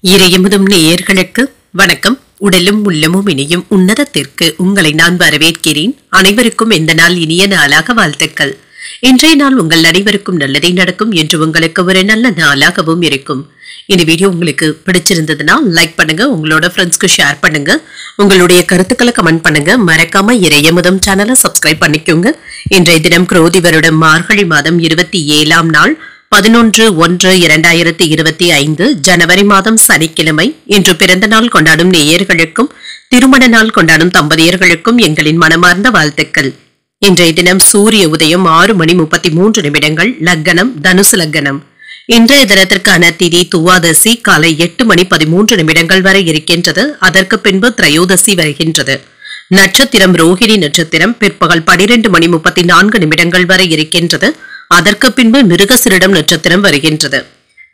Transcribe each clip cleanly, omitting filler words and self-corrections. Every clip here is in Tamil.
இறையமுதும் நேயர்களுக்கு வணக்கம். உடலும் உள்ளமும் இணையும் உன்னதத்திற்கு உங்களை நான் வரவேற்கிறேன். அனைவருக்கும் இந்த நாள் இனிய நாளாக வாழ்த்துக்கள். இன்றைய நாள் உங்கள் அனைவருக்கும் நல்லதே நடக்கும் என்று உங்களுக்கு ஒரு நல்ல நாளாகவும் இருக்கும். இந்த வீடியோ உங்களுக்கு பிடிச்சிருந்ததுன்னா லைக் பண்ணுங்க, உங்களோட ஃப்ரெண்ட்ஸ்க்கு ஷேர் பண்ணுங்க, உங்களுடைய கருத்துக்களை கமெண்ட் பண்ணுங்க. மறக்காம இறையமுதம் சேனலை சப்ஸ்கிரைப் பண்ணிக்கோங்க. இன்றைய தினம் குரோதி வருடம் மார்கழி மாதம் 27ஆம் நாள் 11/1/2025 ஜனவரி மாதம் சனிக்கிழமை. இன்று பிறந்த நாள் கொண்டாடும் நேயர்களுக்கும் திருமண நாள் கொண்டாடும் தம்பதியர்களுக்கும் எங்களின் மனமார்ந்த வாழ்த்துக்கள். இன்றைய தினம் சூரிய உதயம் 6:33 லக்னம் தனுசு லக்னம். இன்றைய தினத்திற்கான திதி துவாதசி காலை 8:13 வரை இருக்கின்றது. அதற்கு பின்பு திரையோதசி வருகின்றது. நட்சத்திரம் ரோஹிணி நட்சத்திரம் பிற்பகல் 12:34 வரை இருக்கின்றது. அதற்கு பின்பு மிருகசிரிடம் நட்சத்திரம் வருகின்றது.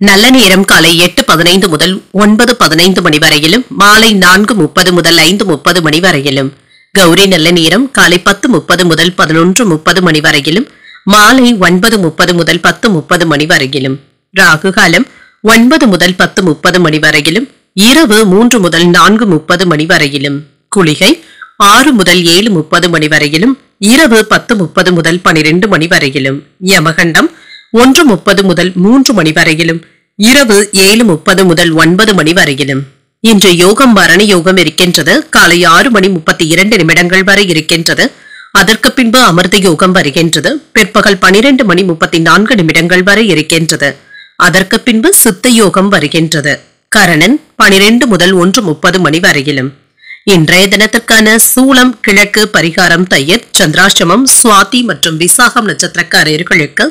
நல்ல நேரம் காலை 8:15 முதல் 9:15 மணி வரையிலும், மாலை 4:30 முதல் 5:30 மணி வரையிலும். கௌரி நல்ல நேரம் காலை 10:30 முதல் 11:30 மணி வரையிலும், மாலை 9:30 முதல் 10:30 மணி வரையிலும். ராகு காலம் 9 முதல் 10:30 மணி வரையிலும், இரவு 3 முதல் 4:30 மணி வரையிலும். குளிகை 6 முதல் 7:30 மணி வரையிலும், இரவு 10:30 முதல் 12 மணி வரையிலும். யமகண்டம் 1:30 முதல் 3 மணி வரையிலும், இரவு 7:30 முதல் 9 மணி வரையிலும். இன்று யோகம் பரணி யோகம் இருக்கின்றது. காலை 6:32 வரை இருக்கின்றது. அதற்கு பின்பு அமிர்த யோகம் வருகின்றது. பிற்பகல் 12:34 வரை இருக்கின்றது. அதற்கு பின்பு சித்த யோகம் வருகின்றது. கரணன் 12 முதல் 1:30 மணி வரையிலும். இன்றைய தினத்திற்கான சூலம் கிழக்கு, பரிகாரம் தயிர். சந்திராஷ்டமம் சுவாதி மற்றும் விசாகம் நட்சத்திரக்காரர்களுக்கு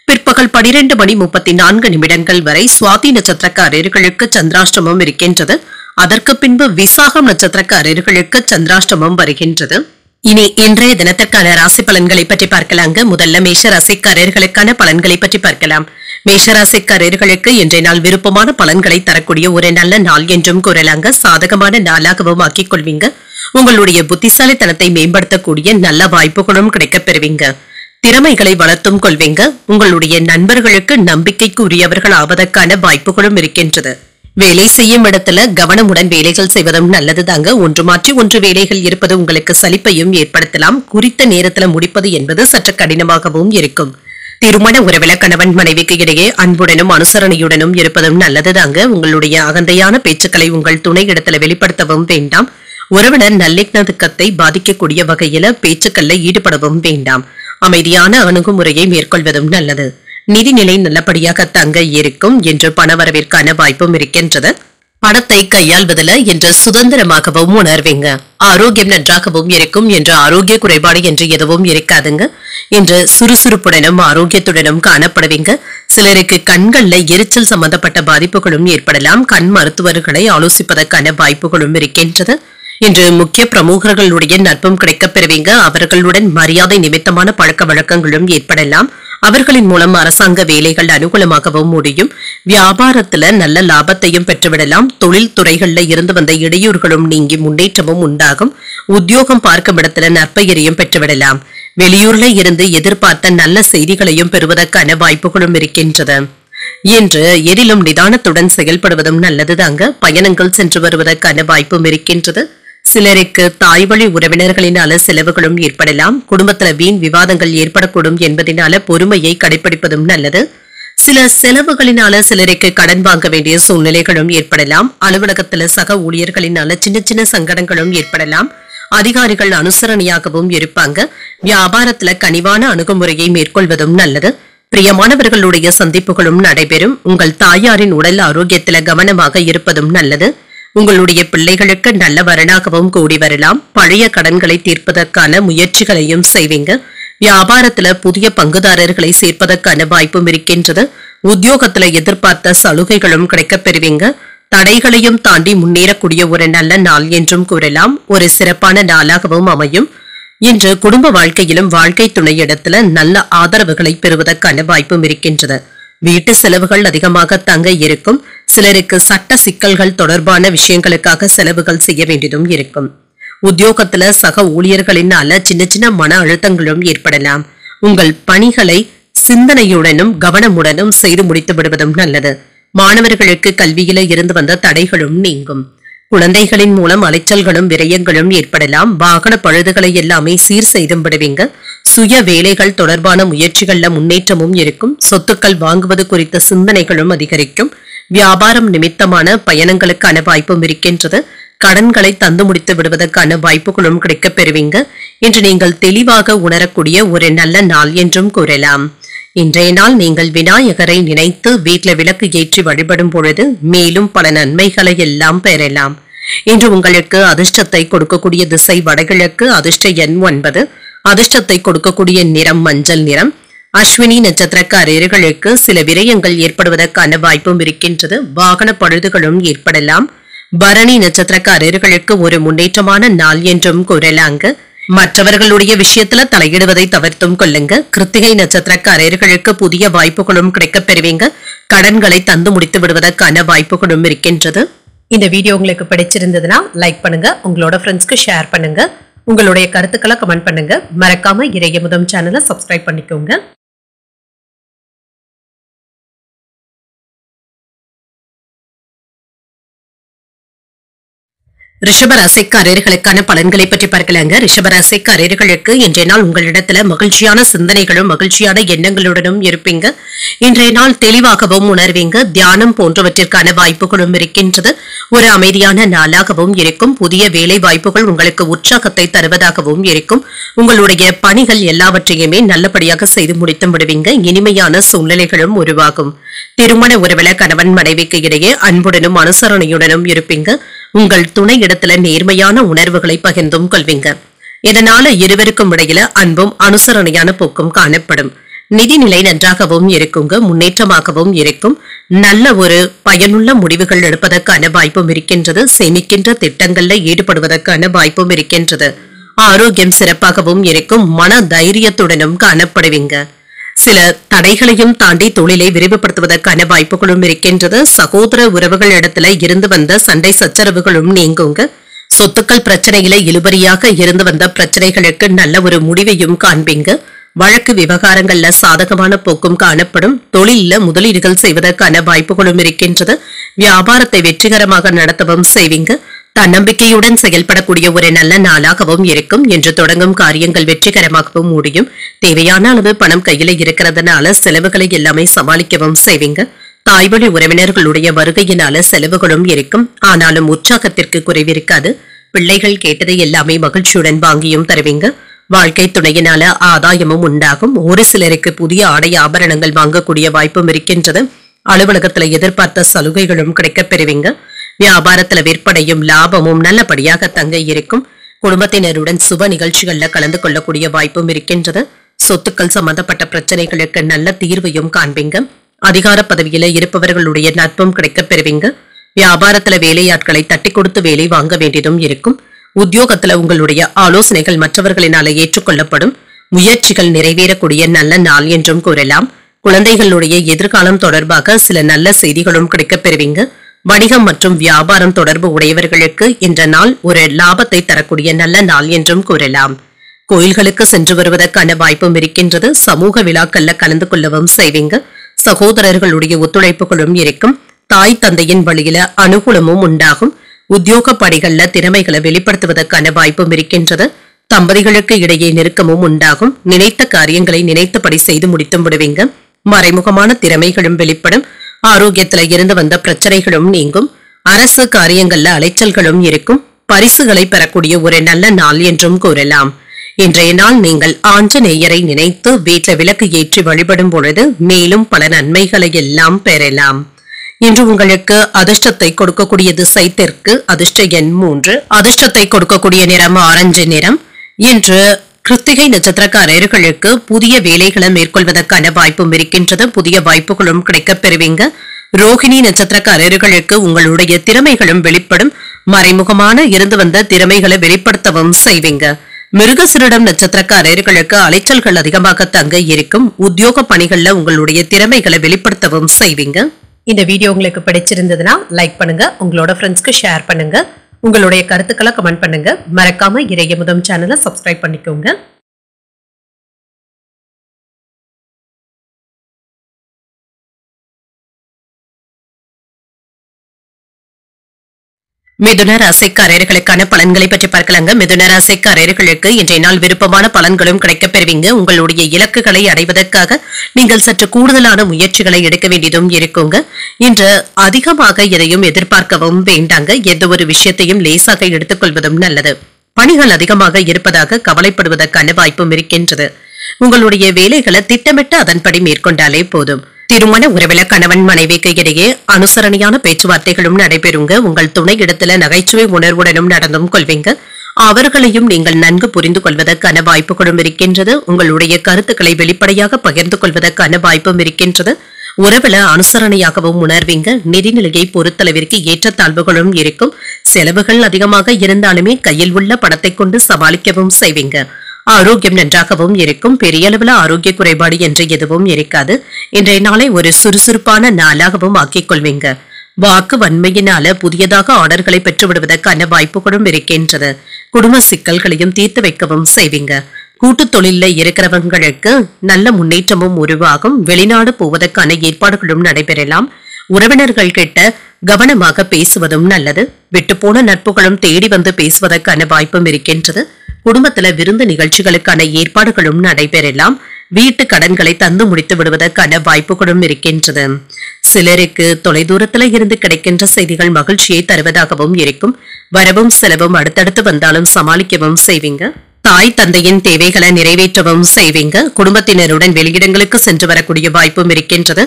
பிற்பகல் 12:34 வரை சுவாதி நட்சத்திரக்காரர்களுக்கு சந்திராஷ்டமம் இருக்கின்றது. அதற்கு பின்பு விசாகம் நட்சத்திரக்காரர்களுக்கு சந்திராஷ்டமம் வருகின்றது. இனி இன்றைய தினத்திற்கான ராசி பலன்களை பற்றி பார்க்கலாங்க. முதல்ல மேஷ ராசிக்காரர்களுக்கான பலன்களை பற்றி பார்க்கலாம். மேஷராசிக்காரர்களுக்கு இன்றைய நாள் விருப்பமான பலன்களை தரக்கூடிய ஒரு நல்ல நாள் என்றும் கூறலாங்க. சாதகமான நாளாகவும் ஆக்கிக் கொள்வீங்க. உங்களுடைய புத்திசாலித்தனத்தை மேம்படுத்தக்கூடிய நல்ல வாய்ப்புகளும் கிடைக்கப் பெறுவீங்க. திறமைகளை வளர்த்தும் கொள்வீங்க. உங்களுடைய நண்பர்களுக்கு நம்பிக்கைக்கு உரியவர்கள் ஆவதற்கான வாய்ப்புகளும் இருக்கின்றது. வேலை செய்யும் இடத்துல கவனமுடன் வேலைகள் செய்வதும் நல்லதுதாங்க. ஒன்று மாற்றி ஒன்று வேலைகள் இருப்பது உங்களுக்கு சலிப்பையும் ஏற்படுத்தலாம். குறித்த நேரத்துல முடிப்பது என்பது சற்று கடினமாகவும் இருக்கும். திருமண உறவில கணவன் மனைவிக்கு இடையே அன்புடனும் அனுசரணையுடனும் இருப்பதும் நல்லதுதாங்க. உங்களுடைய அகந்தையான பேச்சுக்களை உங்கள் துணை இடத்துல வெளிப்படுத்தவும் வேண்டாம். உறவினர் நல்லிணக்கத்தை பாதிக்கக்கூடிய வகையில பேச்சுக்கள்ல ஈடுபடவும் வேண்டாம். அமைதியான அணுகுமுறையை மேற்கொள்வதும் நல்லது. நிதிநிலை நல்லபடியாக தங்க இருக்கும் என்று பணவரவிற்கான வாய்ப்பும் இருக்கின்றது. பணத்தை கையாள்வதில் என்று சுதந்திரமாகவும் உணர்வீங்க. ஆரோக்கியம் நன்றாகவும் இருக்கும் என்று ஆரோக்கிய குறைபாடு என்று எதுவும் இருக்காதுங்க. என்று சுறுசுறுப்புடனும் ஆரோக்கியத்துடனும் காணப்படுவீங்க. சிலருக்கு கண்கள்ல எரிச்சல் சம்பந்தப்பட்ட பாதிப்புகளும் ஏற்படலாம். கண் மருத்துவர்களை ஆலோசிப்பதற்கான வாய்ப்புகளும் இருக்கின்றது. இன்று முக்கிய பிரமுகர்களுடைய நட்பும் கிடைக்கப் பெறுவீங்க. அவர்களுடன் மரியாதை நிமித்தமான பழக்க வழக்கங்களும் ஏற்படலாம். அவர்களின் மூலம் அரசாங்க வேலைகள் அனுகூலமாகவும் முடியும். வியாபாரத்துல நல்ல லாபத்தையும் பெற்றுவிடலாம். தொழில் துறைகள்ல இருந்து வந்த இடையூறுகளும் நீங்கி முன்னேற்றமும் உண்டாகும். உத்தியோகம் பார்க்கும் இடத்துல நற்பெயரையும் பெற்றுவிடலாம். வெளியூர்ல இருந்து எதிர்பார்த்த நல்ல செய்திகளையும் பெறுவதற்கான வாய்ப்புகளும் இருக்கின்றது. என்று எதிலும் நிதானத்துடன் செயல்படுவதும் நல்லதுதாங்க. பயணங்கள் சென்று வருவதற்கான வாய்ப்பும் இருக்கின்றது. சிலருக்கு தாய் வழி உறவினர்களினால செலவுகளும் ஏற்படலாம். குடும்பத்துல வீண் விவாதங்கள் ஏற்படக்கூடும் என்பதனால பொறுமையை கடைபிடிப்பதும் நல்லது. சில செலவுகளினால சிலருக்கு கடன் வாங்க வேண்டிய சூழ்நிலைகளும் ஏற்படலாம். அலுவலகத்துல சக ஊழியர்களினால சின்ன சின்ன சங்கடங்களும் ஏற்படலாம். அதிகாரிகள் அனுசரணையாகவும் இருப்பாங்க. வியாபாரத்துல கனிவான அணுகுமுறையை மேற்கொள்வதும் நல்லது. பிரியமானவர்களுடைய சந்திப்புகளும் நடைபெறும். உங்கள் தாயாரின் உடல் ஆரோக்கியத்துல கவனமாக இருப்பதும் நல்லது. உங்களுடைய பிள்ளைகளுக்கு நல்ல வரனாகவும் கூடி வரலாம். பழைய கடன்களை தீர்ப்பதற்கான முயற்சிகளையும் செய்வீங்க. வியாபாரத்துல புதிய பங்குதாரர்களை சேர்ப்பதற்கான வாய்ப்பும் இருக்கின்றது. உத்தியோகத்துல எதிர்பார்த்த சலுகைகளும் கிடைக்கப் பெறுவீங்க. தடைகளையும் தாண்டி முன்னேறக்கூடிய ஒரு நல்ல நாள் என்றும் கூறலாம். ஒரு சிறப்பான நாளாகவும் அமையும். இன்று குடும்ப வாழ்க்கையிலும் வாழ்க்கை துணை இடத்துல நல்ல ஆதரவுகளை பெறுவதற்கான வாய்ப்பும் இருக்கின்றது. வீட்டு செலவுகள் அதிகமாக தங்க இருக்கும். சிலருக்கு சட்ட சிக்கல்கள் தொடர்பான விஷயங்களுக்காக செலவுகள் செய்ய வேண்டியதும் இருக்கும். உத்தியோகத்துல சக ஊழியர்களினால சின்ன சின்ன மன அழுத்தங்களும் ஏற்படலாம். உங்கள் பணிகளை சிந்தனையுடனும் கவனமுடனும் செய்து முடித்து விடுவதும் நல்லது. மாணவர்களுக்கு கல்வியில இருந்து வந்த தடைகளும் நீங்கும். குழந்தைகளின் மூலம் அலைச்சல்களும் விரயங்களும் ஏற்படலாம். வாகன பழுதுகளை எல்லாமே சீர் செய்தும் விடுவீங்க. சுய வேலைகள் தொடர்பான முயற்சிகள்ல முன்னேற்றமும் இருக்கும். சொத்துக்கள் வாங்குவது குறித்த சிந்தனைகளும் அதிகரிக்கும். வியாபாரம் நிமித்தமான பயணங்களுக்கான வாய்ப்பும் இருக்கின்றது. கடன்களை தந்து முடித்து விடுவதற்கான வாய்ப்புகளும் கிடைக்கப் பெறுவீங்க. இன்று நீங்கள் தெளிவாக உணரக்கூடிய ஒரு நல்ல நாள் என்றும் கூறலாம். இன்றைய நாள் நீங்கள் விநாயகரை நினைத்து வீட்டில் விளக்கு ஏற்றி வழிபடும் பொழுது மேலும் பல நன்மைகளை எல்லாம் பெறலாம். இன்று உங்களுக்கு அதிர்ஷ்டத்தை கொடுக்கக்கூடிய திசை வடகிழக்கு. அதிர்ஷ்ட எண் 9. அதிர்ஷ்டத்தை கொடுக்கக்கூடிய நிறம் மஞ்சள் நிறம். அஸ்வினி நட்சத்திரக்காரர்களுக்கு சில விரயங்கள் ஏற்படுவதற்கான வாய்ப்பும் இருக்கின்றது. வாகன பழுதுகளும் ஏற்படலாம். பரணி நட்சத்திரக்காரர்களுக்கு ஒரு முன்னேற்றமான நாள் என்றும் கூறலாங்க. மற்றவர்களுடைய விஷயத்துல தலையிடுவதை தவிர்த்தும் கொள்ளுங்க. கிருத்திகை நட்சத்திரக்காரர்களுக்கு புதிய வாய்ப்புகளும் கிடைக்கப் பெறுவீங்க. கடன்களை தந்து முடித்து விடுவதற்கான வாய்ப்புகளும் இருக்கின்றது. இந்த வீடியோ உங்களுக்கு பிடிச்சிருந்ததுன்னா லைக் பண்ணுங்க, உங்களோட ஃப்ரெண்ட்ஸ்க்கு ஷேர் பண்ணுங்க, உங்களுடைய கருத்துக்களை கமெண்ட் பண்ணுங்க. மறக்காம இறையமுதம் சேனலை சப்ஸ்கிரைப் பண்ணிக்கோங்க. ரிஷபராசிக்காரர்களுக்கான பலன்களை பற்றி பார்க்கலாங்க. ரிஷபராசிக்காரர்களுக்கு இன்றைய நாள் உங்களிடத்துல மகிழ்ச்சியான சிந்தனைகளும் மகிழ்ச்சியான எண்ணங்களுடனும் இருப்பீங்க. இன்றைய நாள் தெளிவாகவும் உணர்வீங்க. தியானம் போன்றவற்றிற்கான வாய்ப்புகளும் இருக்கின்றது. ஒரு அமைதியான நாளாகவும் இருக்கும். புதிய வேலை வாய்ப்புகள் உங்களுக்கு உற்சாகத்தை தருவதாகவும் இருக்கும். உங்களுடைய பணிகள் எல்லாவற்றையுமே நல்லபடியாக செய்து முடித்து விடுவீங்க. இனிமையான சூழ்நிலைகளும் உருவாகும். திருமண உறவுல கணவன் மனைவிக்கு இடையே அன்புடனும் அனுசரணையுடனும் இருப்பீங்க. உங்கள் துணை இடத்துல நேர்மையான உணர்வுகளை பகிர்ந்தும் கொள்வீங்க. இதனால இருவருக்கும் இடையில அன்பும் அனுசரணையான போக்கும் காணப்படும். நிதிநிலை நன்றாகவும் இருக்குங்க. முன்னேற்றமாகவும் இருக்கும். நல்ல ஒரு பயனுள்ள முடிவுகள் எடுப்பதற்கான வாய்ப்பும் இருக்கின்றது. சேமிக்கின்ற திட்டங்கள்ல ஈடுபடுவதற்கான வாய்ப்பும் இருக்கின்றது. ஆரோக்கியம் சிறப்பாகவும் இருக்கும். மன தைரியத்துடனும் காணப்படுவீங்க. சில தடைகளையும் தாண்டி தொழிலை விரிவுபடுத்துவதற்கான வாய்ப்புகளும் இருக்கின்றது. சகோதர உறவுகள் இடத்துல இருந்து வந்த சண்டை சச்சரவுகளும் நீங்குங்க. சொத்துக்கள் பிரச்சனையில இழுபறியாக இருந்து வந்த பிரச்சனைகளுக்கு நல்ல ஒரு முடிவையும் காண்பீங்க. வழக்கு விவகாரங்கள்ல சாதகமான போக்கும் காணப்படும். தொழில முதலீடுகள் செய்வதற்கான வாய்ப்புகளும் இருக்கின்றது. வியாபாரத்தை வெற்றிகரமாக நடத்தவும் செய்வீங்க. தன்னம்பிக்கையுடன் செயல்படக்கூடிய ஒரு நல்ல நாளாகவும் இருக்கும். என்று தொடங்கும் காரியங்கள் வெற்றிகரமாகவும் முடியும். தேவையான அளவு பணம் கையில இருக்கிறதுனால செலவுகளை எல்லாமே சமாளிக்கவும் செய்வீங்க. தாய்வழி உறவினர்களுடைய வருகையினால செலவுகளும் இருக்கும். ஆனாலும் உற்சாகத்திற்கு குறைவிருக்காது. பிள்ளைகள் கேட்டதை எல்லாமே மகிழ்ச்சியுடன் வாங்கியும் தருவீங்க. வாழ்க்கை துணையினால ஆதாயமும் உண்டாகும். ஒரு சிலருக்கு புதிய ஆடை ஆபரணங்கள் வாங்கக்கூடிய வாய்ப்பும் இருக்கின்றது. அலுவலகத்துல எதிர்பார்த்த சலுகைகளும் கிடைக்கப் பெறுவீங்க. வியாபாரத்துல விற்பனையும் லாபமும் நல்லபடியாக தங்க இருக்கும். குடும்பத்தினருடன் சுப நிகழ்ச்சிகள்ல கலந்து கொள்ளக்கூடிய வாய்ப்பும் இருக்கின்றது. சொத்துக்கள் சம்பந்தப்பட்ட பிரச்சனைகளுக்கு நல்ல தீர்வையும் காண்பீங்க. அதிகார பதவியில இருப்பவர்களுடைய நட்பும் கிடைக்கப் பெறுவீங்க. வியாபாரத்துல வேலையாட்களை தட்டி கொடுத்து வேலை வாங்க வேண்டியதும் இருக்கும். உத்தியோகத்துல உங்களுடைய ஆலோசனைகள் மற்றவர்களினால ஏற்றுக்கொள்ளப்படும். முயற்சிகள் நிறைவேறக்கூடிய நல்ல நாள் என்றும் கூறலாம். குழந்தைகளுடைய எதிர்காலம் தொடர்பாக சில நல்ல செய்திகளும் கிடைக்கப் பெறுவீங்க. வணிகம் மற்றும் வியாபாரம் தொடர்பு உடையவர்களுக்கு இன்ற நாள் ஒரு லாபத்தை தரக்கூடிய நல்ல நாள் என்றும் கூறலாம். கோயில்களுக்கு சென்று வருவதற்கான வாய்ப்பும் இருக்கின்றது. சமூக விழாக்கள்ல கலந்து கொள்ளவும் செய்வீங்க. சகோதரர்களுடைய ஒத்துழைப்புகளும் இருக்கும். தாய் தந்தையின் வழியில அனுகூலமும் உண்டாகும். உத்தியோக பணிகள்ல திறமைகளை வெளிப்படுத்துவதற்கான வாய்ப்பும் இருக்கின்றது. தம்பதிகளுக்கு இடையே நெருக்கமும் உண்டாகும். நினைத்த காரியங்களை நினைத்தபடி செய்து முடித்தும் விடுவீங்க. மறைமுகமான திறமைகளும் வெளிப்படும். ஆரோக்கியத்துல இருந்து வந்த பிரச்சனைகளும் நீங்கும். அரசு காரியங்கள்ல அலைச்சல்களும் இருக்கும். பரிசுகளை பெறக்கூடிய ஒரு நல்ல நாள் என்றும் கூறலாம். இன்றைய நாள் நீங்கள் ஆஞ்சநேயரை நினைத்து வீட்டில் விளக்கு ஏற்றி வழிபடும் பொழுது மேலும் பல நன்மைகளை எல்லாம் பெறலாம். இன்று உங்களுக்கு அதிர்ஷ்டத்தை கொடுக்கக்கூடிய திசை தெற்கு. அதிர்ஷ்ட எண் 3. அதிர்ஷ்டத்தை கொடுக்கக்கூடிய நிறம் ஆரஞ்சு நிறம். இன்று கிருத்திகை நட்சத்திரக்காரர்களுக்கு புதிய வேலைகளை மேற்கொள்வதற்கான வாய்ப்பும் இருக்கின்றது. புதிய வாய்ப்புகளும் கிடைக்கப் பெறுவீங்க. ரோகிணி நட்சத்திரக்காரர்களுக்கு உங்களுடைய திறமைகளும் வெளிப்படும். மறைமுகமான இருந்து வந்த திறமைகளை வெளிப்படுத்தவும் செய்வீங்க. மிருகசிரிடம் நட்சத்திரக்காரர்களுக்கு அலைச்சல்கள் அதிகமாக தங்க இருக்கும். உத்தியோக பணிகள்ல உங்களுடைய திறமைகளை வெளிப்படுத்தவும் செய்வீங்க. இந்த வீடியோ உங்களுக்கு பிடிச்சிருந்ததுன்னா லைக் பண்ணுங்க, உங்களோட ஃப்ரெண்ட்ஸ்க்கு ஷேர் பண்ணுங்க, உங்களுடைய கருத்துக்களை கமெண்ட் பண்ணுங்க. மறக்காம இறையமுதம் சேனலை சப்ஸ்கிரைப் பண்ணிக்கோங்க. மிதுன ராசிக்காரர்களுக்கான பலன்களை பற்றி பார்க்கலாங்க. மிதுன ராசிக்காரர்களுக்கு இன்றைய நாள் விருப்பமான பலன்களும் கிடைக்கப் பெறுவீங்க. உங்களுடைய இலக்குகளை அடைவதற்காக நீங்கள் சற்று கூடுதலான முயற்சிகளை எடுக்க வேண்டியதும் இருக்குங்க. இன்று அதிகமாக எதையும் எதிர்பார்க்கவும் வேண்டாங்க. எந்த ஒரு விஷயத்தையும் லேசாக எடுத்துக்கொள்வதும் நல்லது. பணிகள் அதிகமாக இருப்பதாக கவலைப்படுவதற்கான வாய்ப்பும் இருக்கின்றது. உங்களுடைய வேலைகளை திட்டமிட்டு அதன்படி மேற்கொண்டாலே போதும். திருமண உறவில கணவன் மனைவிக்கு இடையே அனுசரணையான பேச்சுவார்த்தைகளும் நடைபெறுங்க. உங்கள் துணை இடத்துல நகைச்சுவை உணர்வுடனும் நடந்தும் கொள்வீங்க. அவர்களையும் நீங்கள் நன்கு புரிந்து கொள்வதற்கான வாய்ப்புகளும் இருக்கின்றது. உங்களுடைய கருத்துக்களை வெளிப்படையாக பகிர்ந்து கொள்வதற்கான வாய்ப்பும் இருக்கின்றது. உறவுல அனுசரணையாகவும் உணர்வீங்க. நிதிநிலையை பொறுத்தளவிற்கு ஏற்றத்தாழ்வுகளும் இருக்கும். செலவுகள் அதிகமாக இருந்தாலுமே கையில் உள்ள பணத்தை கொண்டு சமாளிக்கவும் செய்வீங்க. ஆரோக்கியம் நன்றாகவும் இருக்கும். பெரிய அளவுல ஆரோக்கிய குறைபாடு என்று எதுவும் இருக்காது. இன்றைய நாளை ஒரு சுறுசுறுப்பான நாளாகவும் ஆக்கிக் கொள்வீங்க. வாக்கு வன்மையினால புதியதாக ஆர்டர்களை பெற்றுவிடுவதற்கான வாய்ப்புகளும் இருக்கின்றது. குடும்ப சிக்கல்களையும் தீர்த்து வைக்கவும் செய்வீங்க. கூட்டு தொழில இருக்கிறவங்களுக்கு நல்ல முன்னேற்றமும் உருவாகும். வெளிநாடு போவதற்கான ஏற்பாடுகளும் நடைபெறலாம். உறவினர்கள் கிட்ட கவனமாக பேசுவதும் நல்லது. விட்டுப்போன நட்புகளும் தேடி வந்து பேசுவதற்கான வாய்ப்பும் இருக்கின்றது. குடும்பத்துல விருந்து நிகழ்ச்சிகளுக்கான ஏற்பாடுகளும் நடைபெறலாம். வீட்டு கடன்களை தந்து முடித்து விடுவதற்கான வாய்ப்புகளும் இருக்கின்றது. சிலருக்கு தொலைதூரத்துல இருந்து கிடைக்கின்ற செய்திகள் மகிழ்ச்சியை தருவதாகவும் இருக்கும். வரவும் செலவும் அடுத்தடுத்து வந்தாலும் சமாளிக்கவும் செய்வீங்க. தாய் தந்தையின் தேவைகளை நிறைவேற்றவும் செய்வீங்க. குடும்பத்தினருடன் வெளியிடங்களுக்கு சென்று வரக்கூடிய வாய்ப்பும் இருக்கின்றது.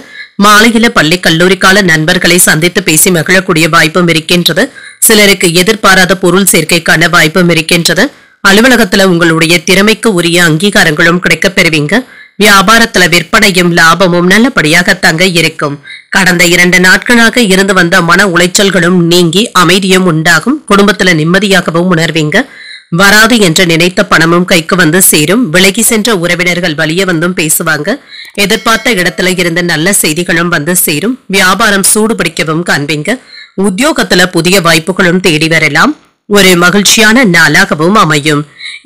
மாலையில பள்ளி கல்லூரி கால நண்பர்களை சந்தித்து பேசி மகிழக்கூடிய வாய்ப்பும் இருக்கின்றது. சிலருக்கு எதிர்பாராத பொருள் சேர்க்கைக்கான வாய்ப்பும் இருக்கின்றது. அலுவலகத்துல உங்களுடைய திறமைக்கு உரிய அங்கீகாரங்களும் கிடைக்கப் பெறுவீங்க. வியாபாரத்துல விற்பனையும் லாபமும் நல்லபடியாக தங்க இருக்கும். கடந்த 2 நாட்களாக இருந்து வந்த மன உளைச்சல்களும் நீங்கி அமைதியும் உண்டாகும். குடும்பத்துல நிம்மதியாகவும் உணர்வீங்க. வராது என்று நினைத்த பணமும் கைக்கு வந்து சேரும். விலகி சென்ற உறவினர்கள் வழிய வந்தும் பேசுவாங்க. எதிர்பார்த்த இடத்துல இருந்த நல்ல செய்திகளும் வந்து சேரும். வியாபாரம் சூடு பிடிக்கவும் காண்பீங்க. உத்தியோகத்துல புதிய வாய்ப்புகளும் தேடி வரலாம். ஒரு மகிழ்ச்சியான நாளாகவும் அமையும்.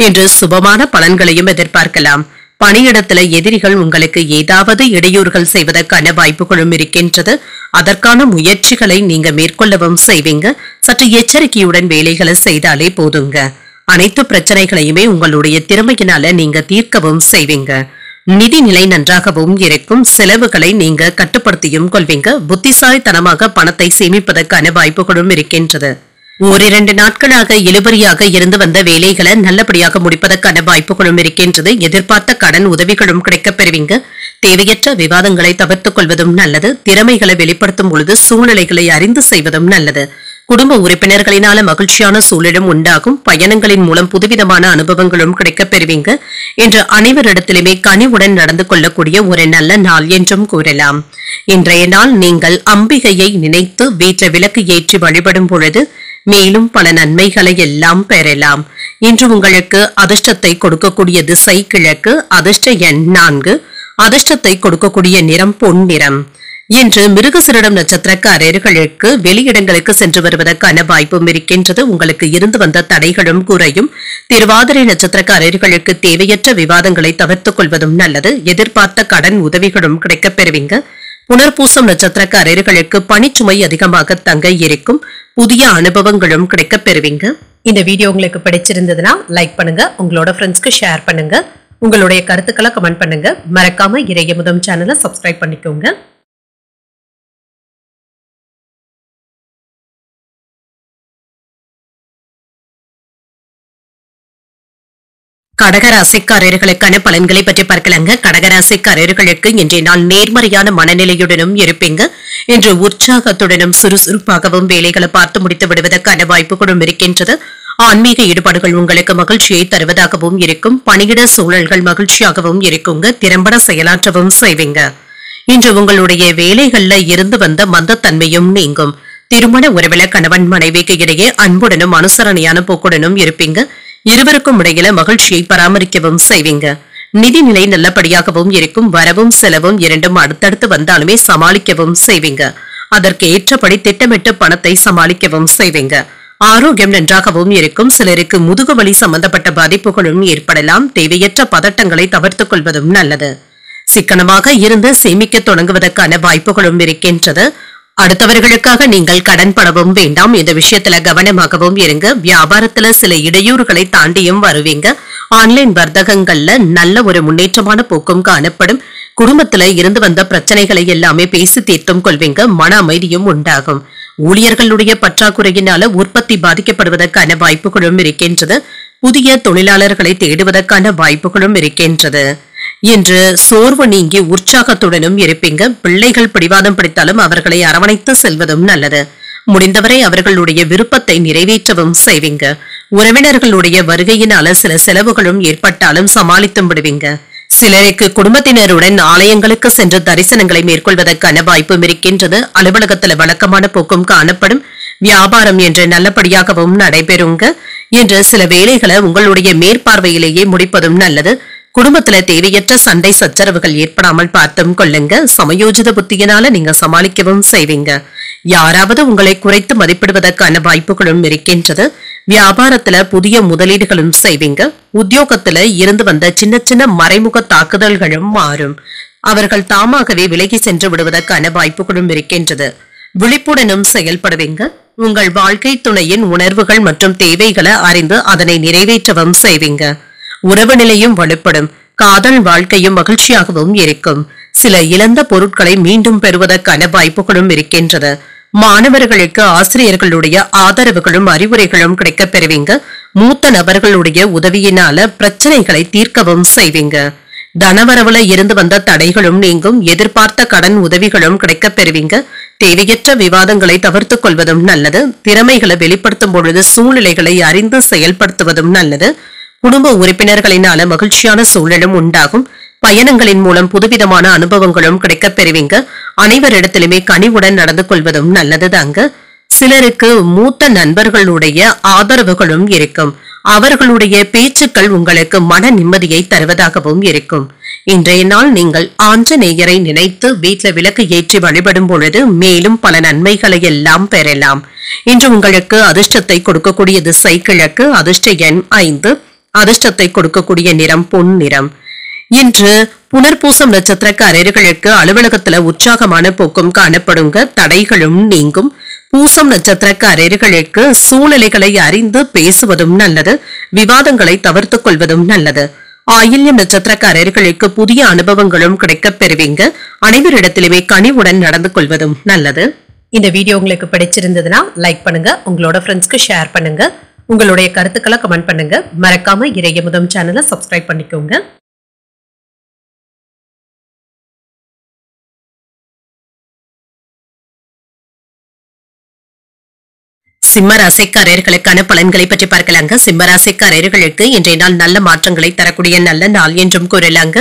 இன்று சுபமான பலன்களையும் எதிர்பார்க்கலாம். பணியிடத்துல எதிரிகள் உங்களுக்கு ஏதாவது இடையூறுகள் செய்வதற்கான வாய்ப்புகளும் இருக்கின்றது. அதற்கான முயற்சிகளை நீங்க மேற்கொள்ளவும் செய்வீங்க. சற்று எச்சரிக்கையுடன் வேலைகளை செய்தாலே போதுங்க. அனைத்து பிரச்சனைகளையுமே உங்களுடைய திறமையினால நீங்க தீர்க்கவும் செய்வீங்க. நிதிநிலை நன்றாகவும் இருக்கும். செலவுகளை நீங்க கட்டுப்படுத்தியும் கொள்வீங்க. புத்திசாலித்தனமாக பணத்தை சேமிப்பதற்கான வாய்ப்புகளும் இருக்கின்றது. 1-2 நாட்களாக இழுபறியாக இருந்து வந்த வேலைகளை நல்லபடியாக முடிப்பதற்கான வாய்ப்புகளும் இருக்கின்றது. எதிர்பார்த்த கடன் உதவிகளும் கிடைக்கப் பெறுவீங்க. தேவையற்ற விவாதங்களை தவிர்த்துக் கொள்வதும் நல்லது. திறமைகளை வெளிப்படுத்தும் பொழுது சூழ்நிலைகளை அறிந்து செய்வதும் நல்லது. குடும்ப உறுப்பினர்களினால மகிழ்ச்சியான சூழலும் உண்டாகும். பயணங்களின் மூலம் புதுவிதமான அனுபவங்களும் கிடைக்கப் பெறுவீங்க. இன்று அனைவரிடத்திலுமே கனிவுடன் நடந்து கொள்ளக்கூடிய ஒரு நல்ல நாள் என்றும் கூறலாம். இன்றைய நாள் நீங்கள் அம்பிகையை நினைத்து வீட்டில் விளக்கு ஏற்றி வழிபடும் பொழுது மேலும் பல நன்மைகளை எல்லாம் பெறலாம். இன்று உங்களுக்கு அதிர்ஷ்டத்தை கொடுக்கக்கூடிய திசை கிழக்கு. அதிர்ஷ்ட எண் 4. அதிர்ஷ்டத்தை கொடுக்கக்கூடிய நிறம் பொன் நிறம். இன்று மிருகசீரிடம் நட்சத்திரக்காரர்களுக்கு வெளியிடங்களுக்கு சென்று வருவதற்கான வாய்ப்பும் இருக்கின்றது. உங்களுக்கு இருந்து வந்த தடைகளும் குறையும். திருவாதிரை நட்சத்திரக்காரர்களுக்கு தேவையற்ற விவாதங்களை தவிர்த்துக் கொள்வதும் நல்லது. எதிர்பார்த்த கடன் உதவிகளும் கிடைக்கப் பெறுவீங்க. புனர்பூசம் நட்சத்திரக்காரர்களுக்கு பணிச்சுமை அதிகமாக தங்க இருக்கும். புதிய அனுபவங்களும் கிடைக்கப் பெறுவீங்க. இந்த வீடியோ உங்களுக்கு பிடிச்சிருந்ததுன்னா லைக் பண்ணுங்க. உங்களோட ஃப்ரெண்ட்ஸ்க்கு ஷேர் பண்ணுங்க. உங்களுடைய கருத்துக்களை கமெண்ட் பண்ணுங்க. மறக்காம இறையமுதம் சேனலை சப்ஸ்கிரைப் பண்ணிக்கோங்க. கடகராசிக்காரர்களுக்கான பலன்களை பற்றி பார்க்கலாங்க. கடகராசிக்காரர்களுக்கு இன்றைய நாள் நேர்மறையான மனநிலையுடனும் இருப்பீங்க. இன்று உற்சாகத்துடனும் சுறுசுறுப்பாகவும் வேலைகளை பார்த்து முடித்து விடுவதற்கான வாய்ப்புகளும் இருக்கின்றது. ஆன்மீக ஈடுபாடுகள் உங்களுக்கு மகிழ்ச்சியை தருவதாகவும் இருக்கும். பணியிட சூழல்கள் மகிழ்ச்சியாகவும் இருக்குங்க. திறம்பட செயலாற்றவும் செய்வீங்க. இன்று உங்களுடைய வேலைகள்ல இருந்து வந்த மந்தத்தன்மையும் நீங்கும். திருமண உறவில கணவன் மனைவிக்கு இடையே அன்புடனும் அனுசரணையான போக்குடனும் இருப்பீங்க. இருவருக்கும் இடையில மகிழ்ச்சியை பராமரிக்கவும் செய்வீங்க. நிதிநிலை நல்லபடியாகவும் இருக்கும். வரவும் செலவும் இரண்டும் அடுத்தடுத்து வந்தாலுமே சமாளிக்கவும் செய்வீங்க. அதற்கு ஏற்றபடி திட்டமிட்டு பணத்தை சமாளிக்கவும் செய்வீங்க. ஆரோக்கியம் நன்றாகவும் இருக்கும். சிலருக்கு முதுகு வலி சம்பந்தப்பட்ட பாதிப்புகளும் ஏற்படலாம். தேவையற்ற பதட்டங்களை தவிர்த்துக் கொள்வதும் நல்லது. சிக்கனமாக இருந்து சேமிக்க தொடங்குவதற்கான வாய்ப்புகளும் இருக்கின்றது. அடுத்தவர்களுக்காக நீங்கள் கடன் படவும் வேண்டாம். இந்த விஷயத்துல கவனமாகவும் இருங்க. வியாபாரத்துல சில இடையூறுகளை தாண்டியும் வருவீங்க. ஆன்லைன் வர்த்தகங்கள்ல நல்ல ஒரு முன்னேற்றமான போக்கும் காணப்படும். குடும்பத்துல இருந்து வந்த பிரச்சனைகளை எல்லாமே பேசி தீர்த்தும் கொள்வீங்க. மன அமைதியும் உண்டாகும். ஊழியர்களுடைய பற்றாக்குறையினால உற்பத்தி பாதிக்கப்படுவதற்கான வாய்ப்புகளும் இருக்கின்றது. புதிய தொழிலாளர்களை தேடுவதற்கான வாய்ப்புகளும் இருக்கின்றது. இன்று சோர்வு நீங்கி உற்சாகத்துடனும் இருப்பீங்க. பிள்ளைகள் பிடிவாதம் பிடித்தாலும் அவர்களை அரவணைத்து செல்வதும் நல்லது. முடிந்தவரை அவர்களுடைய விருப்பத்தை நிறைவேற்றவும் செய்வீங்க. உறவினர்களுடைய வருகையினால சில செலவுகளும் ஏற்பட்டாலும் சமாளித்தும் விடுவீங்க. சிலருக்கு குடும்பத்தினருடன் ஆலயங்களுக்கு சென்று தரிசனங்களை மேற்கொள்வதற்கான வாய்ப்பும் இருக்கின்றது. அலுவலகத்துல வழக்கமான போக்கும் காணப்படும். வியாபாரம் என்று நல்லபடியாகவும் நடைபெறுங்க. என்று சில வேலைகளை உங்களுடைய மேற்பார்வையிலேயே முடிப்பதும் நல்லது. குடும்பத்துல தேவையற்ற சண்டை சச்சரவுகள் ஏற்படாமல் பார்த்தும் கொள்ளுங்க. சமயோஜித புத்தியினால நீங்க சமாளிக்கவும் செய்வீங்க. யாராவது உங்களை குறைத்து மதிப்பிடுவதற்கான வாய்ப்புகளும் இருக்கின்றது. வியாபாரத்துல புதிய முதலீடுகளும் செய்வீங்க. உத்தியோகத்துல இருந்து வந்த சின்ன சின்ன மறைமுக தாக்குதல்களும் மாறும். அவர்கள் தாமாகவே விலகி சென்று விடுவதற்கான வாய்ப்புகளும் இருக்கின்றது. விழிப்புடனும் செயல்படுவீங்க. உங்கள் வாழ்க்கை துணையின் உணர்வுகள் மற்றும் தேவைகளை அறிந்து அதனை நிறைவேற்றவும் செய்வீங்க. உறவு நிலையும் வலுப்படும். காதல் வாழ்க்கையும் மகிழ்ச்சியாகவும் இருக்கும். சில இழந்த பொருட்களை மீண்டும் பெறுவதற்கான வாய்ப்புகளும் இருக்கின்றது. மாணவர்களுக்கு ஆசிரியர்களுடைய ஆதரவுகளும் அறிவுரைகளும் கிடைக்கப் பெறுவீங்க. மூத்த நபர்களுடைய உதவியினால பிரச்சனைகளை தீர்க்கவும் செய்வீங்க. தனவரவுல இருந்து வந்த தடைகளும் நீங்கும். எதிர்பார்த்த கடன் உதவிகளும் கிடைக்கப் பெறுவீங்க. தேவையற்ற விவாதங்களை தவிர்த்துக் கொள்வதும் நல்லது. திறமைகளை வெளிப்படுத்தும் பொழுது சூழ்நிலைகளை அறிந்து செயல்படுத்துவதும் நல்லது. குடும்ப உறுப்பினர்களினால மகிழ்ச்சியான சூழலும் உண்டாகும். பயணங்களின் மூலம் புதுவிதமான அனுபவங்களும் கிடைக்கப் பெறுவீங்க. அனைவரிடத்திலுமே கனிவுடன் நடந்து கொள்வதும் நல்லது தாங்க. சிலருக்கு மூத்த நண்பர்களுடைய ஆதரவுகளும் இருக்கும். அவர்களுடைய பேச்சுக்கள் உங்களுக்கு மன நிம்மதியை தருவதாகவும் இருக்கும். இன்றைய நாள் நீங்கள் ஆஞ்சநேயரை நினைத்து வீட்டில் விளக்கு ஏற்றி வழிபடும் பொழுது மேலும் பல நன்மைகளை எல்லாம் பெறலாம். இன்று உங்களுக்கு அதிர்ஷ்டத்தை கொடுக்கக்கூடிய திசை கிழக்கு. அதிர்ஷ்ட எண் 5. அதிர்ஷ்டத்தை கொடுக்கக்கூடிய நிறம் பொன் நிறம். இன்று புனர்பூசம் நட்சத்திரக்காரர்களுக்கு அலுவலகத்துல உற்சாகமான போக்கும் காணப்படுங்க. தடைகளும் நீங்கும். பூசம் நட்சத்திரக்காரர்களுக்கு சூழ்நிலைகளை அறிந்து பேசுவதும் நல்லது. விவாதங்களை தவிர்த்துக் கொள்வதும் நல்லது. ஆயில்யம் நட்சத்திரக்காரர்களுக்கு புதிய அனுபவங்களும் கிடைக்கப் பெறுவீங்க. அனைவரிடத்திலுமே கனிவுடன் நடந்து கொள்வதும் நல்லது. இந்த வீடியோ உங்களுக்கு பிடிச்சிருந்ததுன்னா லைக் பண்ணுங்க. உங்களோட ஃப்ரெண்ட்ஸ்க்கு ஷேர் பண்ணுங்க. உங்களுடைய கருத்துக்களை கமெண்ட் பண்ணுங்க. மறக்காம இறையமுதம் சேனலை சப்ஸ்கிரைப் பண்ணிக்கோங்க. சிம்ம ராசிக்காரர்களுக்கான பலன்களை பற்றி பார்க்கலாங்க. சிம்ம ராசிக்காரர்களுக்கு இன்றைய நாள் நல்ல மாற்றங்களை தரக்கூடிய நல்ல நாள் என்றும் கூறலாங்க.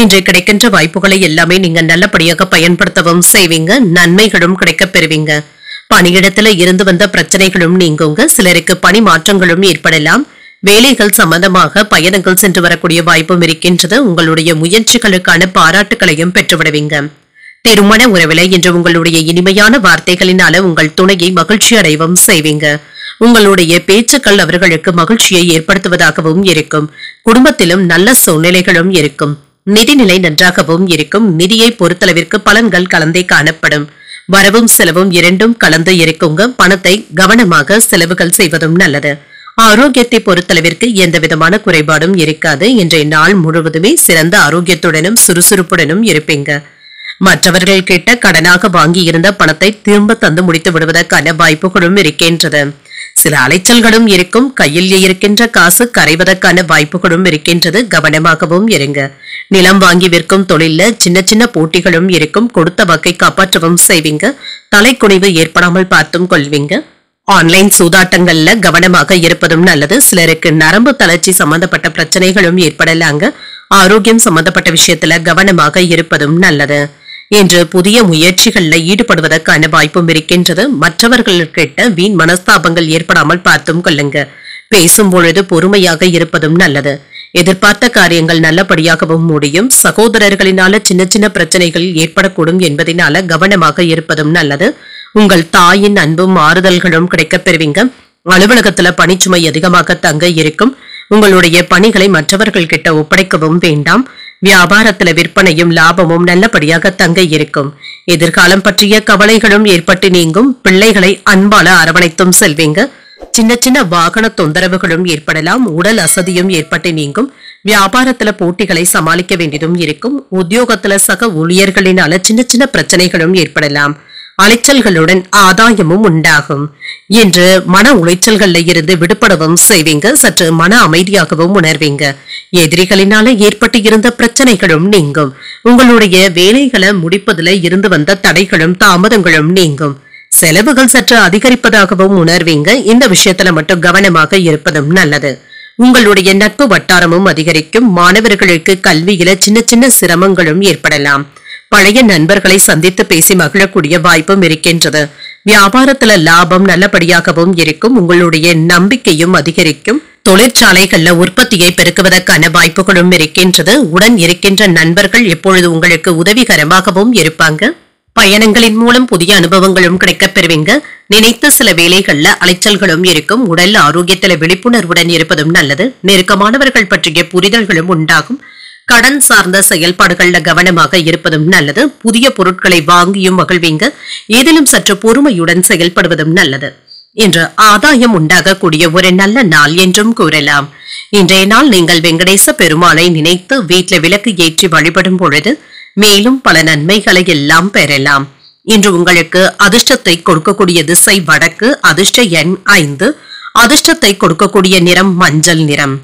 இன்று கிடைக்கின்ற வாய்ப்புகளை எல்லாமே நீங்க நல்லபடியாக பயன்படுத்தவும் செய்வீங்க. நன்மைகளும் கிடைக்கப் பெறுவீங்க. பணியிடத்துல இருந்து வந்த பிரச்சனைகளும் நீங்குங்க. சிலருக்கு பணி மாற்றங்களும் ஏற்படலாம். வேலைகள் சம்பந்தமாக பயணங்கள் சென்று வரக்கூடிய வாய்ப்பும் இருக்கின்றது. உங்களுடைய முயற்சிகளுக்கான பாராட்டுகளையும் பெற்றுவிடுவீங்க. திருமண உறவில இன்று உங்களுடைய இனிமையான வார்த்தைகளினால உங்கள் துணையை மகிழ்ச்சி அடையவும் செய்வீங்க. உங்களுடைய பேச்சுக்கள் அவர்களுக்கு மகிழ்ச்சியை ஏற்படுத்துவதாகவும் இருக்கும். குடும்பத்திலும் நல்ல சூழ்நிலைகளும் இருக்கும். நிதிநிலை நன்றாகவும் இருக்கும். நிதியை பொறுத்தளவிற்கு பலன்கள் கலந்தே காணப்படும். வரவும் செலவும் இரண்டும் கலந்து இருக்குங்க. பணத்தை கவனமாக செலவுகள் செய்வதும் நல்லது. ஆரோக்கியத்தை பொறுத்தளவிற்கு எந்த விதமான குறைபாடும் இருக்காது. இன்றைய நாள் முழுவதுமே சிறந்த ஆரோக்கியத்துடனும் சுறுசுறுப்புடனும் இருப்பீங்க. மற்றவர்கள் கிட்ட கடனாக வாங்கி இருந்த பணத்தை திரும்ப தந்து முடித்து விடுவதற்கான வாய்ப்புகளும் இருக்கின்றது. சில அலைச்சல்களும் இருக்கும். கையில் இருக்கின்ற காசு கரைவதற்கான வாய்ப்புகளும் இருக்கின்றது. கவனமாகவும் இருங்க. நிலம் வாங்கி விற்கும் தொழில சின்ன சின்ன போட்டிகளும் இருக்கும். கொடுத்த வாக்கை காப்பாற்றவும் செய்வீங்க. தலைக்குனிவு ஏற்படாமல் பார்த்தும் கொள்வீங்க. ஆன்லைன் சூதாட்டங்கள்ல கவனமாக இருப்பதும் நல்லது. சிலருக்கு நரம்பு தளர்ச்சி சம்பந்தப்பட்ட பிரச்சனைகளும் ஏற்படலாங்க. ஆரோக்கியம் சம்பந்தப்பட்ட விஷயத்துல கவனமாக இருப்பதும் நல்லது. இன்று புதிய முயற்சிகள்ல ஈடுபடுவதற்கான வாய்ப்பும் இருக்கின்றது. மற்றவர்கள்கிட்ட வீண் மனஸ்தாபங்கள் ஏற்படாமல் பார்த்தும் கொள்ளுங்க. பேசும் பொழுது பொறுமையாக இருப்பதும் நல்லது. எதிர்பார்த்த காரியங்கள் நல்லபடியாகவும் முடியும். சகோதரர்களினால சின்ன சின்ன பிரச்சனைகள் ஏற்படக்கூடும் என்பதனால கவனமாக இருப்பதும் நல்லது. உங்கள் தாயின் அன்பும் ஆறுதல்களும் கிடைக்கப் பெறுவீங்க. அலுவலகத்துல பணிச்சுமை அதிகமாக தங்க இருக்கும். உங்களுடைய பணிகளை மற்றவர்கள் கிட்ட ஒப்படைக்கவும் வேண்டாம். வியாபாரத்துல விற்பனையும் லாபமும் நல்லபடியாக தங்க இருக்கும். எதிர்காலம் பற்றிய கவலைகளும் ஏற்பட்டு நீங்கும். பிள்ளைகளை அன்பால அரவணைத்தும் செல்வீங்க. சின்ன சின்ன வாகன தொந்தரவுகளும் ஏற்படலாம். உடல் அசதியும் ஏற்பட்டு நீங்கும். வியாபாரத்துல போட்டிகளை சமாளிக்க வேண்டியதும் இருக்கும். உத்தியோகத்துல சக ஊழியர்களினால சின்ன சின்ன பிரச்சனைகளும் ஏற்படலாம். அலைச்சல்களுடன் ஆதாயமும் உண்டாகும். என்று மன உளைச்சல்கள்ல இருந்து விடுபடவும் செய்வீங்க. சற்று மன அமைதியாகவும் உணர்வீங்க. எதிரிகளினால ஏற்பட்டு இருந்த பிரச்சனைகளும் நீங்கும். உங்களுடைய வேலைகளை முடிப்பதுல இருந்து வந்த தடைகளும் தாமதங்களும் நீங்கும். செலவுகள் சற்று அதிகரிப்பதாகவும் உணர்வீங்க. இந்த விஷயத்துல மட்டும் கவனமாக இருப்பதும் நல்லது. உங்களுடைய நட்பு வட்டாரமும் அதிகரிக்கும். மாணவர்களுக்கு கல்வியில சின்ன சின்ன சிரமங்களும் ஏற்படலாம். பழைய நண்பர்களை சந்தித்து பேசி மகிழக்கூடிய வாய்ப்பும் இருக்கின்றது. வியாபாரத்துல லாபம் நல்லபடியாகவும் இருக்கும். உங்களுடைய நம்பிக்கையும் அதிகரிக்கும். தொழிற்சாலைகள்ல உற்பத்தியை பெருக்குவதற்கான வாய்ப்புகளும் இருக்கின்றது. உடன் இருக்கின்ற நண்பர்கள் எப்பொழுது உங்களுக்கு உதவிகரமாகவும் இருப்பாங்க. பயணங்களின் மூலம் புதிய அனுபவங்களும் கிடைக்கப் பெறுவீங்க. நினைத்த சில வேலைகள்ல அலைச்சல்களும் இருக்கும். உடல் ஆரோக்கியத்துல விழிப்புணர்வுடன் இருப்பதும் நல்லது. நெருக்கமானவர்கள் பற்றிய புரிதல்களும் உண்டாகும். கடன் சார்ந்த செயல்பாடுகள்ல கவனமாக இருப்பதும் நல்லது. புதிய பொருட்களை வாங்கியும் மகிழ்வீங்க. ஏதிலும் சற்று பொறுமையுடன் செயல்படுவதும் நல்லது. இன்று ஆதாயம் உண்டாகக்கூடிய ஒரு நல்ல நாள் என்றும் கூறலாம். இன்றைய நாள் நீங்கள் வெங்கடேச பெருமாளை நினைத்து வீட்டில விளக்கு ஏற்றி வழிபடும் பொழுது மேலும் பல நன்மைகளை எல்லாம் பெறலாம். இன்று உங்களுக்கு அதிர்ஷ்டத்தை கொடுக்கக்கூடிய திசை வடக்கு. அதிர்ஷ்ட எண் 5. அதிர்ஷ்டத்தை கொடுக்கக்கூடிய நிறம் மஞ்சள் நிறம்.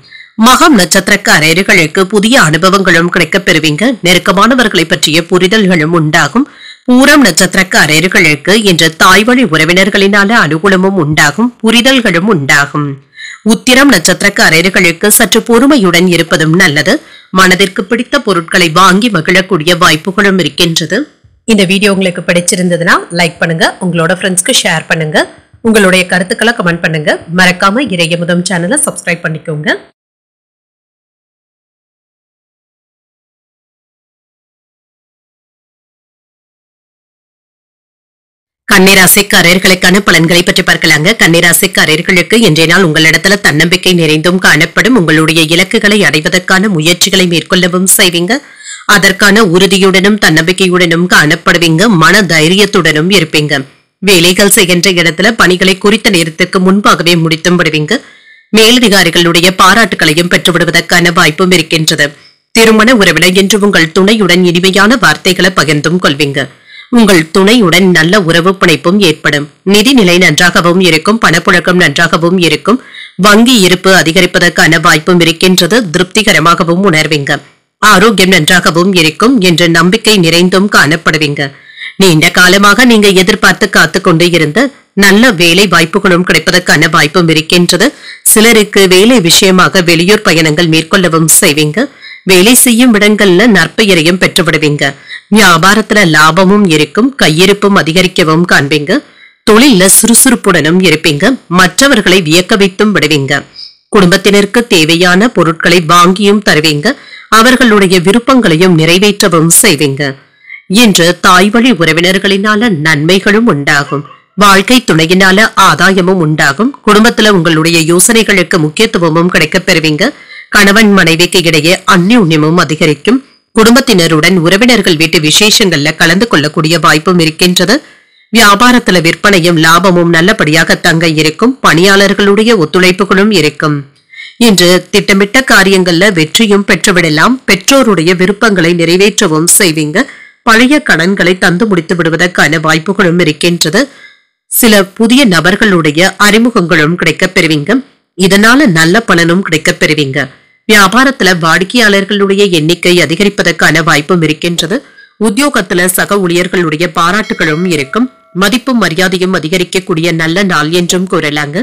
மகம் நட்சத்திரக்காரர்களுக்கு புதிய அனுபவங்களும் கிடைக்கப் பெறுவீங்க. நெருக்கமானவர்களை பற்றிய புரிதல்களும் உண்டாகும். பூரம் நட்சத்திரக்காரர்களுக்கு இன்று தாய்வழி உறவினர்களினால அனுகூலமும் உண்டாகும். புரிதல்களும் உண்டாகும். உத்திரம் நட்சத்திரக்காரர்களுக்கு சற்று பொறுமையுடன் இருப்பதும் நல்லது. மனதிற்கு பிடித்த பொருட்களை வாங்கி மகிழக்கூடிய வாய்ப்புகளும் இருக்கின்றது. இந்த வீடியோ உங்களுக்கு பிடிச்சிருந்ததுன்னா லைக் பண்ணுங்க. உங்களோட ஃப்ரெண்ட்ஸ்க்கு ஷேர் பண்ணுங்க. உங்களுடைய கருத்துக்களை கமெண்ட் பண்ணுங்க. மறக்காம இறையமுதம் சேனலை சப்ஸ்கிரைப் பண்ணிக்கோங்க. கன்னிராசிக்காரர்களுக்கான பலன்களை பற்றி பார்க்கலாங்க. கன்னிராசிக்காரர்களுக்கு இன்றைய நாள் உங்களிடத்துல தன்னம்பிக்கை நிறைந்தும் காணப்படும். உங்களுடைய இலக்குகளை அடைவதற்கான முயற்சிகளை மேற்கொள்ளவும் செய்வீங்க. அதற்கான உறுதியுடனும் தன்னம்பிக்கையுடனும் காணப்படுவீங்க. மன தைரியத்துடனும் இருப்பீங்க. வேலைகள் செய்கின்ற இடத்துல பணிகளை குறித்த நேரத்துக்கு முன்பாகவே முடித்தும் விடுவீங்க. மேலதிகாரிகளுடைய பாராட்டுகளையும் பெற்றுவிடுவதற்கான வாய்ப்பும் இருக்கின்றது. திருமண உறவில இன்று உங்கள் துணையுடன் இனிமையான வார்த்தைகளை பகிர்ந்தும் கொள்வீங்க. உங்கள் துணையுடன் நல்ல உறவு பிணைப்பும் ஏற்படும். நிதிநிலை நன்றாகவும் இருக்கும். பணப்புழக்கம் நன்றாகவும் இருக்கும். வங்கி இருப்பு அதிகரிப்பதற்கான வாய்ப்பும் இருக்கின்றது. திருப்திகரமாகவும் உணர்வீங்க. ஆரோக்கியம் நன்றாகவும் இருக்கும் என்று நம்பிக்கை நிறைந்தும் காணப்படுவீங்க. நீண்ட காலமாக நீங்க எதிர்பார்த்து காத்து கொண்டு இருந்த நல்ல வேலை வாய்ப்புகளும் கிடைப்பதற்கான வாய்ப்பும் இருக்கின்றது. சிலருக்கு வேலை விஷயமாக வெளியூர் பயணங்கள் மேற்கொள்ளவும் செய்வீங்க. வேலை செய்யும் இடங்கள்ல நற்பெயரையும் பெற்றுவிடுவீங்க. வியாபாரத்துல லாபமும் இருக்கும். கையிருப்பும் அதிகரிக்கவும் காண்பீங்க. தொழில சுறுசுறுப்புடனும் இருப்பீங்க. மற்றவர்களை வியக்க வைத்தும் விடுவீங்க. குடும்பத்தினருக்கு தேவையான பொருட்களை வாங்கியும் தருவீங்க. அவர்களுடைய விருப்பங்களையும் நிறைவேற்றவும் செய்வீங்க. இன்று தாய்வழி உறவினர்களினால நன்மைகளும் உண்டாகும். வாழ்க்கை துணையினால ஆதாயமும் உண்டாகும். குடும்பத்துல உங்களுடைய யோசனைகளுக்கு முக்கியத்துவமும் கிடைக்கப் பெறுவீங்க. கணவன் மனைவிக்கு இடையே அந்யோன்யமும் அதிகரிக்கும். குடும்பத்தினருடன் உறவினர்கள் வீட்டு விசேஷங்கள்ல கலந்து கொள்ளக்கூடிய வாய்ப்பும் இருக்கின்றது. வியாபாரத்துல விற்பனையும் லாபமும் நல்லபடியாக தங்க இருக்கும். பணியாளர்களுடைய ஒத்துழைப்புகளும் இருக்கும். இன்று திட்டமிட்ட காரியங்கள்ல வெற்றியும் பெற்றுவிடலாம். பெற்றோருடைய விருப்பங்களை நிறைவேற்றவும் செய்வீங்க. பழைய கடன்களை தந்து முடித்து விடுவதற்கான வாய்ப்புகளும் இருக்கின்றது. சில புதிய நபர்களுடைய அறிமுகங்களும் கிடைக்கப் பெறுவீங்க. இதனால நல்ல பலனும் கிடைக்கப் பெறுவீங்க. வியாபாரத்துல வாடிக்கையாளர்களுடைய எண்ணிக்கை அதிகரிப்பதற்கான வாய்ப்பும் இருக்கின்றது. உத்தியோகத்துல சக ஊழியர்களுடைய பாராட்டுகளும் இருக்கும். மதிப்பும் மரியாதையும் அதிகரிக்கக்கூடிய நல்ல நாள் என்றும் கூறலாங்க.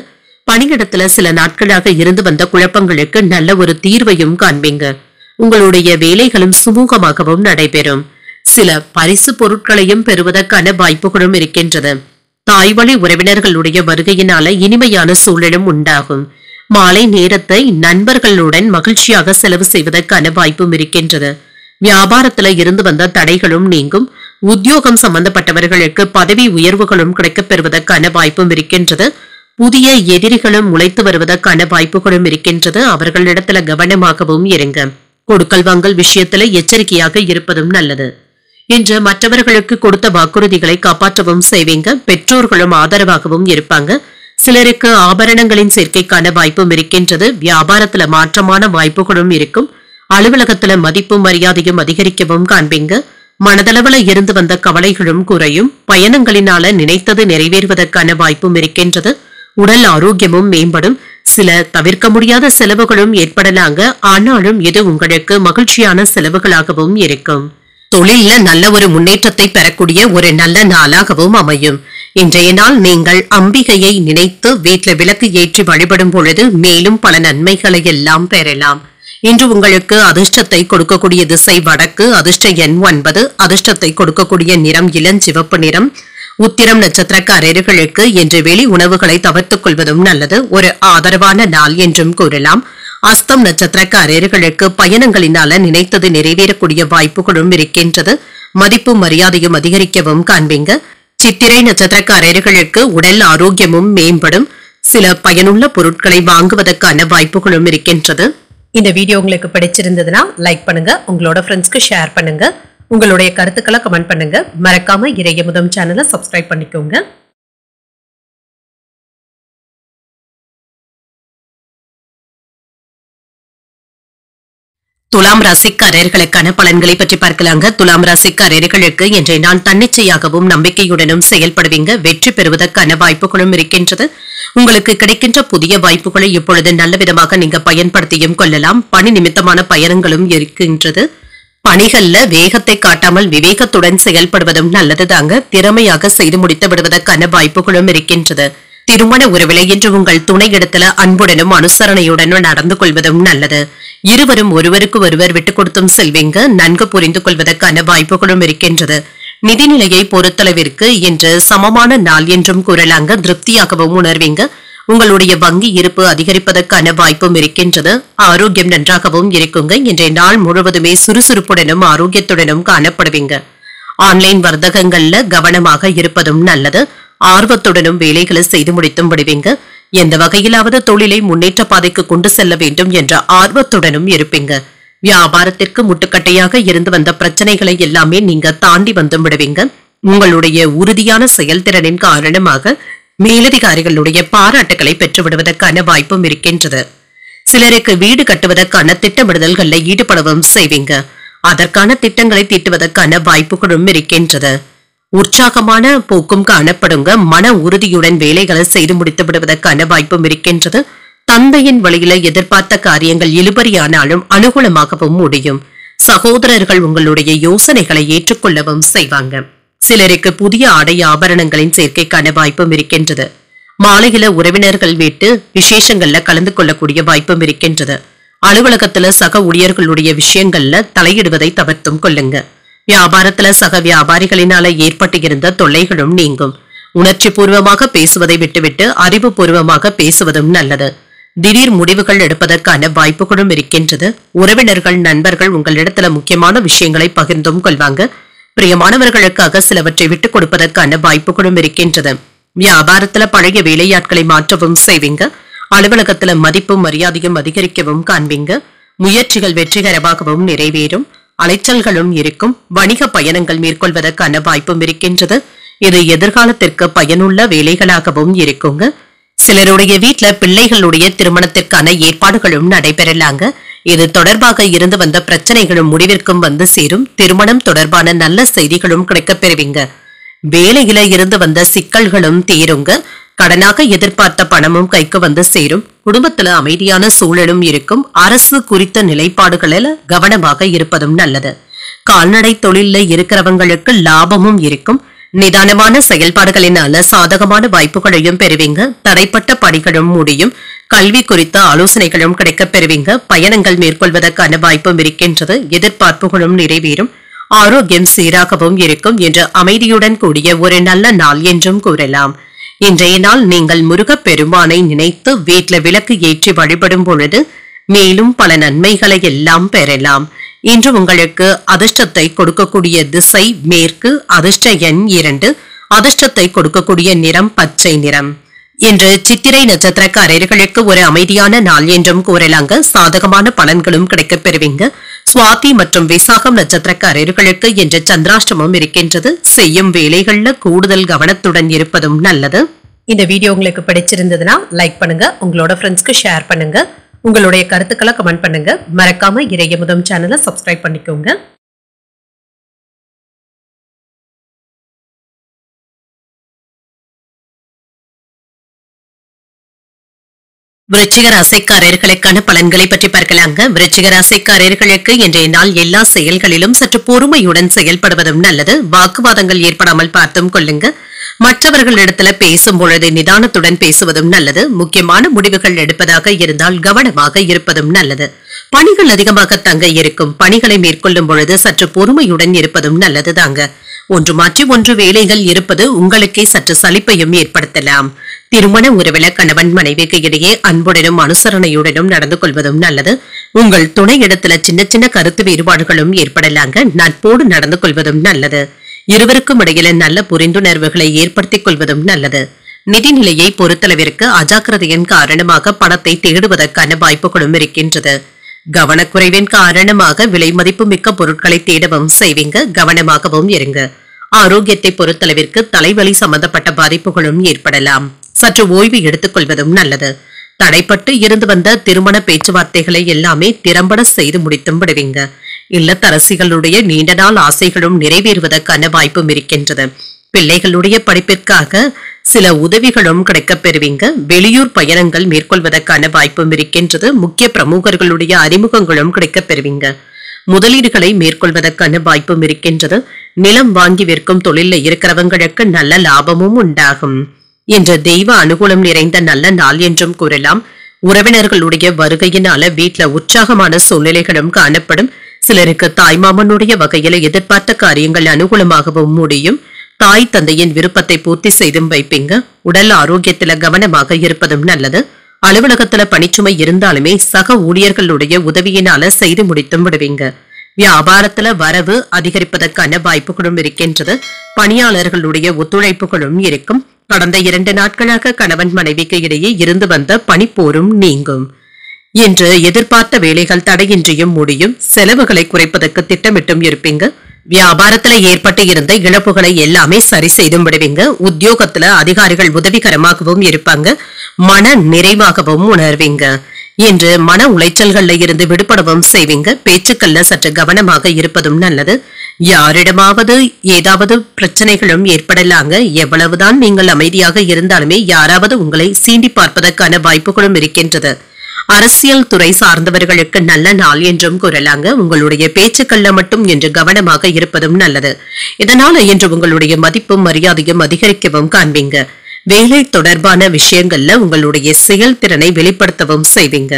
பணியிடத்துல சில நாட்களாக இருந்து வந்த குழப்பங்களுக்கு நல்ல ஒரு தீர்வையும் காண்பீங்க. உங்களுடைய வேலைகளும் சுமூகமாகவும் நடைபெறும். சில பரிசு பொருட்களையும் பெறுவதற்கான வாய்ப்புகளும் இருக்கின்றது. தாய்வழி உறவினர்களுடைய வருகையினால இனிமையான சூழலும் உண்டாகும். மாலை நேரத்தை நண்பர்களுடன் மகிழ்ச்சியாக செலவு செய்வதற்கான வாய்ப்பும் இருக்கின்றது. வியாபாரத்துல இருந்து வந்த தடைகளும் நீங்கும். உத்தியோகம் சம்பந்தப்பட்டவர்களுக்கு பதவி உயர்வுகளும் கிடைக்கப் பெறுவதற்கான வாய்ப்பும் இருக்கின்றது. புதிய எதிரிகளும் முளைத்து வருவதற்கான வாய்ப்புகளும் இருக்கின்றது. அவர்களிடத்துல கவனமாகவும் இருங்க. கொடுக்கல் வாங்கல் விஷயத்துல எச்சரிக்கையாக இருப்பதும் நல்லது. இன்று மற்றவர்களுக்கு கொடுத்த வாக்குறுதிகளை காப்பாற்றவும் செய்வீங்க. பெற்றோர்களும் ஆதரவாகவும் இருப்பாங்க. சிலருக்கு ஆபரணங்களின் சேர்க்கைக்கான வாய்ப்பும் இருக்கின்றது. வியாபாரத்துல மாற்றமான வாய்ப்புகளும் இருக்கும். அலுவலகத்துல மதிப்பும் மரியாதையும் அதிகரிக்கவும் காண்பீங்க. மனதளவுல இருந்து வந்த கவலைகளும் குறையும். பயணங்களினால நினைத்தது நிறைவேறுவதற்கான வாய்ப்பும் இருக்கின்றது. உடல் ஆரோக்கியமும் மேம்படும். சில தவிர்க்க முடியாத செலவுகளும் ஏற்படலாங்க. ஆனாலும் இது உங்களுக்கு மகிழ்ச்சியான செலவுகளாகவும் இருக்கும். தொழில்ல நல்ல ஒரு முன்னேற்றத்தை பெறக்கூடிய ஒரு நல்ல நாளாகவும் அமையும். இன்றைய நாள் நீங்கள் அம்பிகையை நினைத்து வீட்டுல விளக்கு ஏற்றி வழிபடும் பொழுது மேலும் பல நன்மைகளை எல்லாம் பெறலாம். இன்று உங்களுக்கு அதிர்ஷ்டத்தை கொடுக்கக்கூடிய திசை வடக்கு. அதிர்ஷ்ட எண் 9. அதிர்ஷ்டத்தை கொடுக்கக்கூடிய நிறம் இளஞ்சிவப்பு நிறம். உத்திரம் நட்சத்திரக்காரர்களுக்கு இன்று வெளி உணவுகளை தவிர்த்துக் கொள்வதும் நல்லது. ஒரு ஆதரவான நாள் என்றும் கூறலாம். அஸ்தம் நட்சத்திரக்காரர்களுக்கு பயணங்களினால நினைத்தது நிறைவேறக்கூடிய வாய்ப்புகளும் இருக்கின்றது. மதிப்பும் மரியாதையும் அதிகரிக்கவும் காண்பீங்க. சித்திரை நட்சத்திரக்காரர்களுக்கு உடல் ஆரோக்கியமும் மேம்படும். சில பயனுள்ள பொருட்களை வாங்குவதற்கான வாய்ப்புகளும் இருக்கின்றது. இந்த வீடியோ உங்களுக்கு பிடிச்சிருந்ததுன்னா லைக் பண்ணுங்க. உங்களோட ஃப்ரெண்ட்ஸ்க்கு ஷேர் பண்ணுங்க. உங்களுடைய கருத்துக்களை கமெண்ட் பண்ணுங்க. மறக்காம இறையமுதம் சேனலை சப்ஸ்கிரைப் பண்ணிக்கோங்க. துலாம் ராசிக்காரர்களுக்கான பலன்களை பற்றி பார்க்கலாங்க. துலாம் ராசிக்காரர்களுக்கு இன்றைய நாள் தன்னிச்சையாகவும் நம்பிக்கையுடனும் செயல்படுவீங்க. வெற்றி பெறுவதற்கான வாய்ப்புகளும் இருக்கின்றது. உங்களுக்கு கிடைக்கின்ற புதிய வாய்ப்புகளை இப்பொழுது நல்ல விதமாக நீங்க பயன்படுத்தியும் கொள்ளலாம். பணி நிமித்தமான பயணங்களும் இருக்கின்றது. பணிகள்ல வேகத்தை காட்டாமல் விவேகத்துடன் செயல்படுவதும் நல்லதுதாங்க. திறமையாக செய்து முடித்து விடுவதற்கான வாய்ப்புகளும் இருக்கின்றது. திருமண உறவில இன்று உங்கள் துணையிடத்துல அன்புடனும் அனுசரணையுடனும் நடந்து கொள்வதும் நல்லது. இருவரும் ஒருவருக்கு ஒருவர் விட்டுக் கொடுத்தும் செல்வீங்க. நன்கு புரிந்து கொள்வதற்கான வாய்ப்புகளும் இருக்கின்றது. நிதிநிலையை பொறுத்தளவிற்கு இன்று சமமான நாள் என்றும் கூறலாங்க. திருப்தியாகவும் உணர்வீங்க. உங்களுடைய வங்கி இருப்பு அதிகரிப்பதற்கான வாய்ப்பும் இருக்கின்றது. ஆரோக்கியம் நன்றாகவும் இருக்குங்க. இன்றைய நாள் முழுவதுமே சுறுசுறுப்புடனும் ஆரோக்கியத்துடனும் காணப்படுவீங்க. ஆன்லைன் வர்த்தகங்கள்ல கவனமாக இருப்பதும் நல்லது. ஆர்வத்துடனும் வேலைகளை செய்து முடித்தும் விடுவீங்க. எந்த வகையிலாவது தொழிலை முன்னேற்ற பாதைக்கு கொண்டு செல்ல வேண்டும் என்ற ஆர்வத்துடனும் இருப்பீங்க. வியாபாரத்திற்கு முட்டுக்கட்டையாக இருந்து வந்த பிரச்சனைகளை எல்லாமே நீங்க தாண்டி வந்தும் விடுவீங்க. உங்களுடைய உறுதியான செயல்திறனின் காரணமாக மேலதிகாரிகளுடைய பாராட்டுகளை பெற்று விடுவதற்கான வாய்ப்பும் இருக்கின்றது. சிலருக்கு வீடு கட்டுவதற்கான திட்டமிடுதல்களில் ஈடுபடவும் செய்வீங்க. அதற்கான திட்டங்களை தீட்டுவதற்கான வாய்ப்புகளும் இருக்கின்றது. உற்சாகமான போக்கும் காணப்படுங்க. மன உறுதியுடன் வேலைகளை செய்து முடித்து விடுவதற்கான வாய்ப்பும் இருக்கின்றது. தந்தையின் வழியில எதிர்பார்த்த காரியங்கள் இழுபறியானாலும் அனுகூலமாகவும் முடியும். சகோதரர்கள் உங்களுடைய யோசனைகளை ஏற்றுக்கொள்ளவும் செய்வாங்க. சிலருக்கு புதிய ஆடை ஆபரணங்களின் சேர்க்கைக்கான வாய்ப்பும் இருக்கின்றது. மாலையில உறவினர்கள் வீட்டு விசேஷங்கள்ல கலந்து கொள்ளக்கூடிய வாய்ப்பும் இருக்கின்றது. அலுவலகத்துல சக ஊழியர்களுடைய விஷயங்கள்ல தலையிடுவதை தவிர்த்தும் கொள்ளுங்க. வியாபாரத்துல சக வியாபாரிகளினால ஏற்பட்டு இருந்த தொல்லைகளும் நீங்கும். உணர்ச்சி பூர்வமாக பேசுவதை விட்டுவிட்டு அறிவுபூர்வமாக பேசுவதும் நல்லது. திடீர் முடிவுகள் எடுப்பதற்கான வாய்ப்புகளும் இருக்கின்றது. உறவினர்கள் நண்பர்கள் உங்களிடத்துல முக்கியமான விஷயங்களை பகிர்ந்தும் கொள்வாங்க. பிரியமானவர்களுக்காக சிலவற்றை விட்டுக் கொடுப்பதற்கான வாய்ப்புகளும் இருக்கின்றது. வியாபாரத்துல பழைய வேலையாட்களை மாற்றவும் செய்வீங்க. அலுவலகத்துல மதிப்பும் மரியாதையும் அதிகரிக்கவும் காண்பீங்க. முயற்சிகள் வெற்றிகரமாகவும் நிறைவேறும். அலைச்சல்களும் இருக்கும். வணிக பயணங்கள் மேற்கொள்வதற்கான வாய்ப்பும் இருக்கின்றது. இது எதிர்காலத்திற்கு பயனுள்ள வேலைகளாகவும் இருக்குங்க. சிலருடைய வீட்டுல பிள்ளைகளுடைய திருமணத்திற்கான ஏற்பாடுகளும் நடைபெறலாங்க. இது தொடர்பாக இருந்து வந்த பிரச்சனைகளும் முடிவிற்கும் வந்து சேரும். திருமணம் தொடர்பான நல்ல செய்திகளும் கிடைக்கப் பெறுவீங்க. வேலையில இருந்து வந்த சிக்கல்களும் தீருங்க. கடனாக எதிர்பார்த்த பணமும் கைக்கு வந்து சேரும். குடும்பத்துல அமைதியான சூழலும் இருக்கும். அரசு குறித்த நிலைப்பாடுகளில் கவனமாக இருப்பதும் நல்லது. கால்நடை தொழில இருக்கிறவங்களுக்கு லாபமும் இருக்கும். நிதானமான செயல்பாடுகளினால சாதகமான வாய்ப்புகளையும் பெறுவீங்க. தடைப்பட்ட பணிகளும் முடியும். கல்வி குறித்த ஆலோசனைகளும் கிடைக்கப் பெறுவீங்க. பயணங்கள் மேற்கொள்வதற்கான வாய்ப்பும் இருக்கின்றது. எதிர்பார்ப்புகளும் நிறைவேறும். ஆரோக்கியம் சீராகவும் இருக்கும் என்று அமைதியுடன் கூடிய ஒரு நல்ல நாள் என்றும் கூறலாம். இன்றைய நாள் நீங்கள் முருகப் பெருமானை நினைத்து வீட்டுல விளக்கு ஏற்றி வழிபடும் பொழுது மேலும் பல நன்மைகளை எல்லாம் பெறலாம். இன்று உங்களுக்கு அதிர்ஷ்டத்தை கொடுக்கக்கூடிய திசை மேற்கு. அதிர்ஷ்ட எண் 2. அதிர்ஷ்டத்தை கொடுக்கக்கூடிய நிறம் பச்சை நிறம். இன்று சித்திரை நட்சத்திரக்காரர்களுக்கு ஒரு அமைதியான நாள் என்றும் கூறலாங்க. சாதகமான பலன்களும் கிடைக்கப் பெறுவீங்க. சுவாதி மற்றும் விசாகம் நட்சத்திரக்காரர்களுக்கு இன்று சந்திராஷ்டமம் இருக்கின்றது. செய்யும் வேலைகள்ல கூடுதல் கவனத்துடன் இருப்பதும் நல்லது. இந்த வீடியோ உங்களுக்கு பிடிச்சிருந்ததுன்னா லைக் பண்ணுங்க, உங்களோட ஃப்ரெண்ட்ஸ்க்கு ஷேர் பண்ணுங்க, உங்களுடைய கருத்துக்களை கமெண்ட் பண்ணுங்க. மறக்காம இறையமுதம் சேனலை சப்ஸ்கிரைப் பண்ணிக்கோங்க. விருச்சிக ராசிக்காரர்களுக்கான பலன்களை பற்றி பார்க்கலாங்க. விருச்சிக ராசிக்காரர்களுக்கு இன்றைய நாள் எல்லா செயல்களிலும் சற்று பொறுமையுடன் செயல்படுவதும் நல்லது. வாக்குவாதங்கள் ஏற்படாமல் பார்த்தும் கொள்ளுங்க. மற்றவர்களிடத்துல பேசும் பொழுது நிதானத்துடன் பேசுவதும் நல்லது. முக்கியமான முடிவுகள் எடுப்பதாக இருந்தால் கவனமாக இருப்பதும் நல்லது. பணிகள் அதிகமாக தங்க இருக்கும். பணிகளை மேற்கொள்ளும் பொழுது சற்று பொறுமையுடன் இருப்பதும் நல்லது தாங்க. ஒன்று மாற்றி ஒன்று வேலைகள் இருப்பது உங்களுக்கே சற்று சலிப்பையும் ஏற்படுத்தலாம். திருமண உறவில கணவன் மனைவிக்கு இடையே அன்புடனும் அனுசரணையுடனும் நடந்து கொள்வதும் நல்லது. உங்கள் துணை இடத்துல சின்ன சின்ன கருத்து வேறுபாடுகளும் ஏற்படலாங்க. நட்போடு நடந்து கொள்வதும் நல்லது. இருவருக்கும் இடையில நல்ல புரிந்துணர்வுகளை ஏற்படுத்திக் கொள்வதும் நல்லது. நிதிநிலையை பொறுத்தளவிற்கு அஜாக்கிரதையின் காரணமாக பணத்தை தேடுவதற்கான வாய்ப்புகளும் இருக்கின்றது. கவனக்குறைவின் காரணமாக விலை மதிப்பு மிக்க பொருட்களை தேடவும் செய்வீங்க. கவனமாகவும் இருங்க. ஆரோக்கியத்தை பொறுத்தளவிற்கு தலைவலி சம்பந்தப்பட்ட பாதிப்புகளும் ஏற்படலாம். சற்று ஓய்வு எடுத்துக் கொள்வதும் நல்லது. தடைப்பட்டு இருந்து வந்த திருமண பேச்சுவார்த்தைகளை எல்லாமே திறம்பட செய்து முடித்தும் விடுவீங்க. இல்லத்தரசிகளுடைய நீண்ட நாள் ஆசைகளும் நிறைவேறுவதற்கான வாய்ப்பும் இருக்கின்றது. பிள்ளைகளுடைய படிப்பிற்காக சில உதவிகளும் கிடைக்கப் பெறுவீங்க. வெளியூர் பயணங்கள் மேற்கொள்வதற்கான வாய்ப்பும் இருக்கின்றது. முக்கிய பிரமுகர்களுடைய அறிமுகங்களும் கிடைக்கப் பெறுவீங்க. முதலீடுகளை மேற்கொள்வதற்கான வாய்ப்பும் இருக்கின்றது. நிலம் வாங்கி விற்கும் தொழில இருக்கிறவங்களுக்கு நல்ல லாபமும் உண்டாகும். இன்று தெய்வ அனுகூலம் நிறைந்த நல்ல நாள் என்றும் கூறலாம். உறவினர்களுடைய வருகையினால வீட்டுல உற்சாகமான சூழ்நிலைகளும் காணப்படும். சிலருக்கு தாய்மாமனுடைய வகையில எதிர்பார்த்த காரியங்கள் அனுகூலமாகவும் முடியும். தாய் தந்தையின் விருப்பத்தை பூர்த்தி செய்தும் வைப்பீங்க. உடல் ஆரோக்கியத்துல கவனமாக இருப்பதும் நல்லது. அலுவலகத்துல பணிச்சுமை இருந்தாலுமே சக ஊழியர்களுடைய உதவியினால செய்து முடித்தும் விடுவீங்க. வியாபாரத்துல வரவு அதிகரிப்பதற்கான வாய்ப்புகளும் இருக்கின்றது. பணியாளர்களுடைய ஒத்துழைப்புகளும் இருக்கும். கடந்த 2 நாட்களாக கணவன் மனைவிக்கு இடையே இருந்து வந்த பணிப்போரும் நீங்கும். இன்று எதிர்பார்த்த வேலைகள் தடையின்றியும் முடியும். செலவுகளை குறைப்பதற்கு திட்டமிட்டும் இருப்பீங்க. வியாபாரத்துல ஏற்பட்டு இருந்த இழப்புகளை எல்லாமே சரி செய்தும் விடுவீங்க. உத்தியோகத்துல அதிகாரிகள் உதவிகரமாகவும் இருப்பாங்க. மன நிறைவாகவும் உணர்வீங்க. இன்று மன உளைச்சல்கள்ல இருந்து விடுபடவும் செய்வீங்க. பேச்சுக்கள்ல சற்று கவனமாக இருப்பதும் நல்லது. யாரிடமாவது ஏதாவது பிரச்சனைகளும் ஏற்படலாங்க. எவ்வளவுதான் நீங்கள் அமைதியாக இருந்தாலுமே யாராவது உங்களை சீண்டி பார்ப்பதற்கான வாய்ப்புகளும் இருக்கின்றது. அரசியல் துறை சார்ந்தவர்களுக்கு நல்ல நாள் என்றும் கூறலாங்க. உங்களுடைய பேச்சுக்கள்ல மட்டும் இன்று கவனமாக இருப்பதும் நல்லது. இதனால இன்று உங்களுடைய மதிப்பும் மரியாதையும் அதிகரிக்கவும் காண்பீங்க. வேலை தொடர்பான விஷயங்கள்ல உங்களுடைய செயல்திறனை வெளிப்படுத்தவும் செய்வீங்க.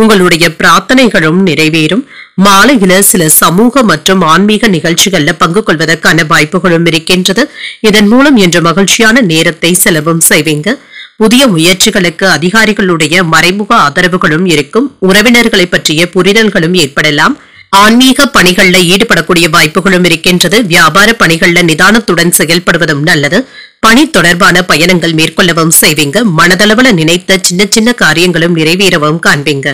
உங்களுடைய பிரார்த்தனைகளும் நிறைவேறும். மாலையில சில சமூக மற்றும் ஆன்மீக நிகழ்ச்சிகள்ல பங்கு கொள்வதற்கான வாய்ப்புகளும் இருக்கின்றது. இதன் மூலம் இன்று மகிழ்ச்சியான நேரத்தை செலவும் செய்வீங்க. புதிய முயற்சிகளுக்கு அதிகாரிகளுடைய மறைமுக ஆதரவுகளும் இருக்கும். உறவினர்களை பற்றிய புரிதல்களும் ஏற்படலாம். ஆன்மீக பணிகள்ல ஈடுபடக்கூடிய வாய்ப்புகளும் இருக்கின்றது. வியாபார பணிகள்ல நிதானத்துடன் செயல்படுவதும் நல்லது. பணி தொடர்பான பயணங்கள் மேற்கொள்ளவும் செய்வீங்க. மனதளவுல நினைத்த சின்ன சின்ன காரியங்களும் நிறைவேறவும் காண்பீங்க.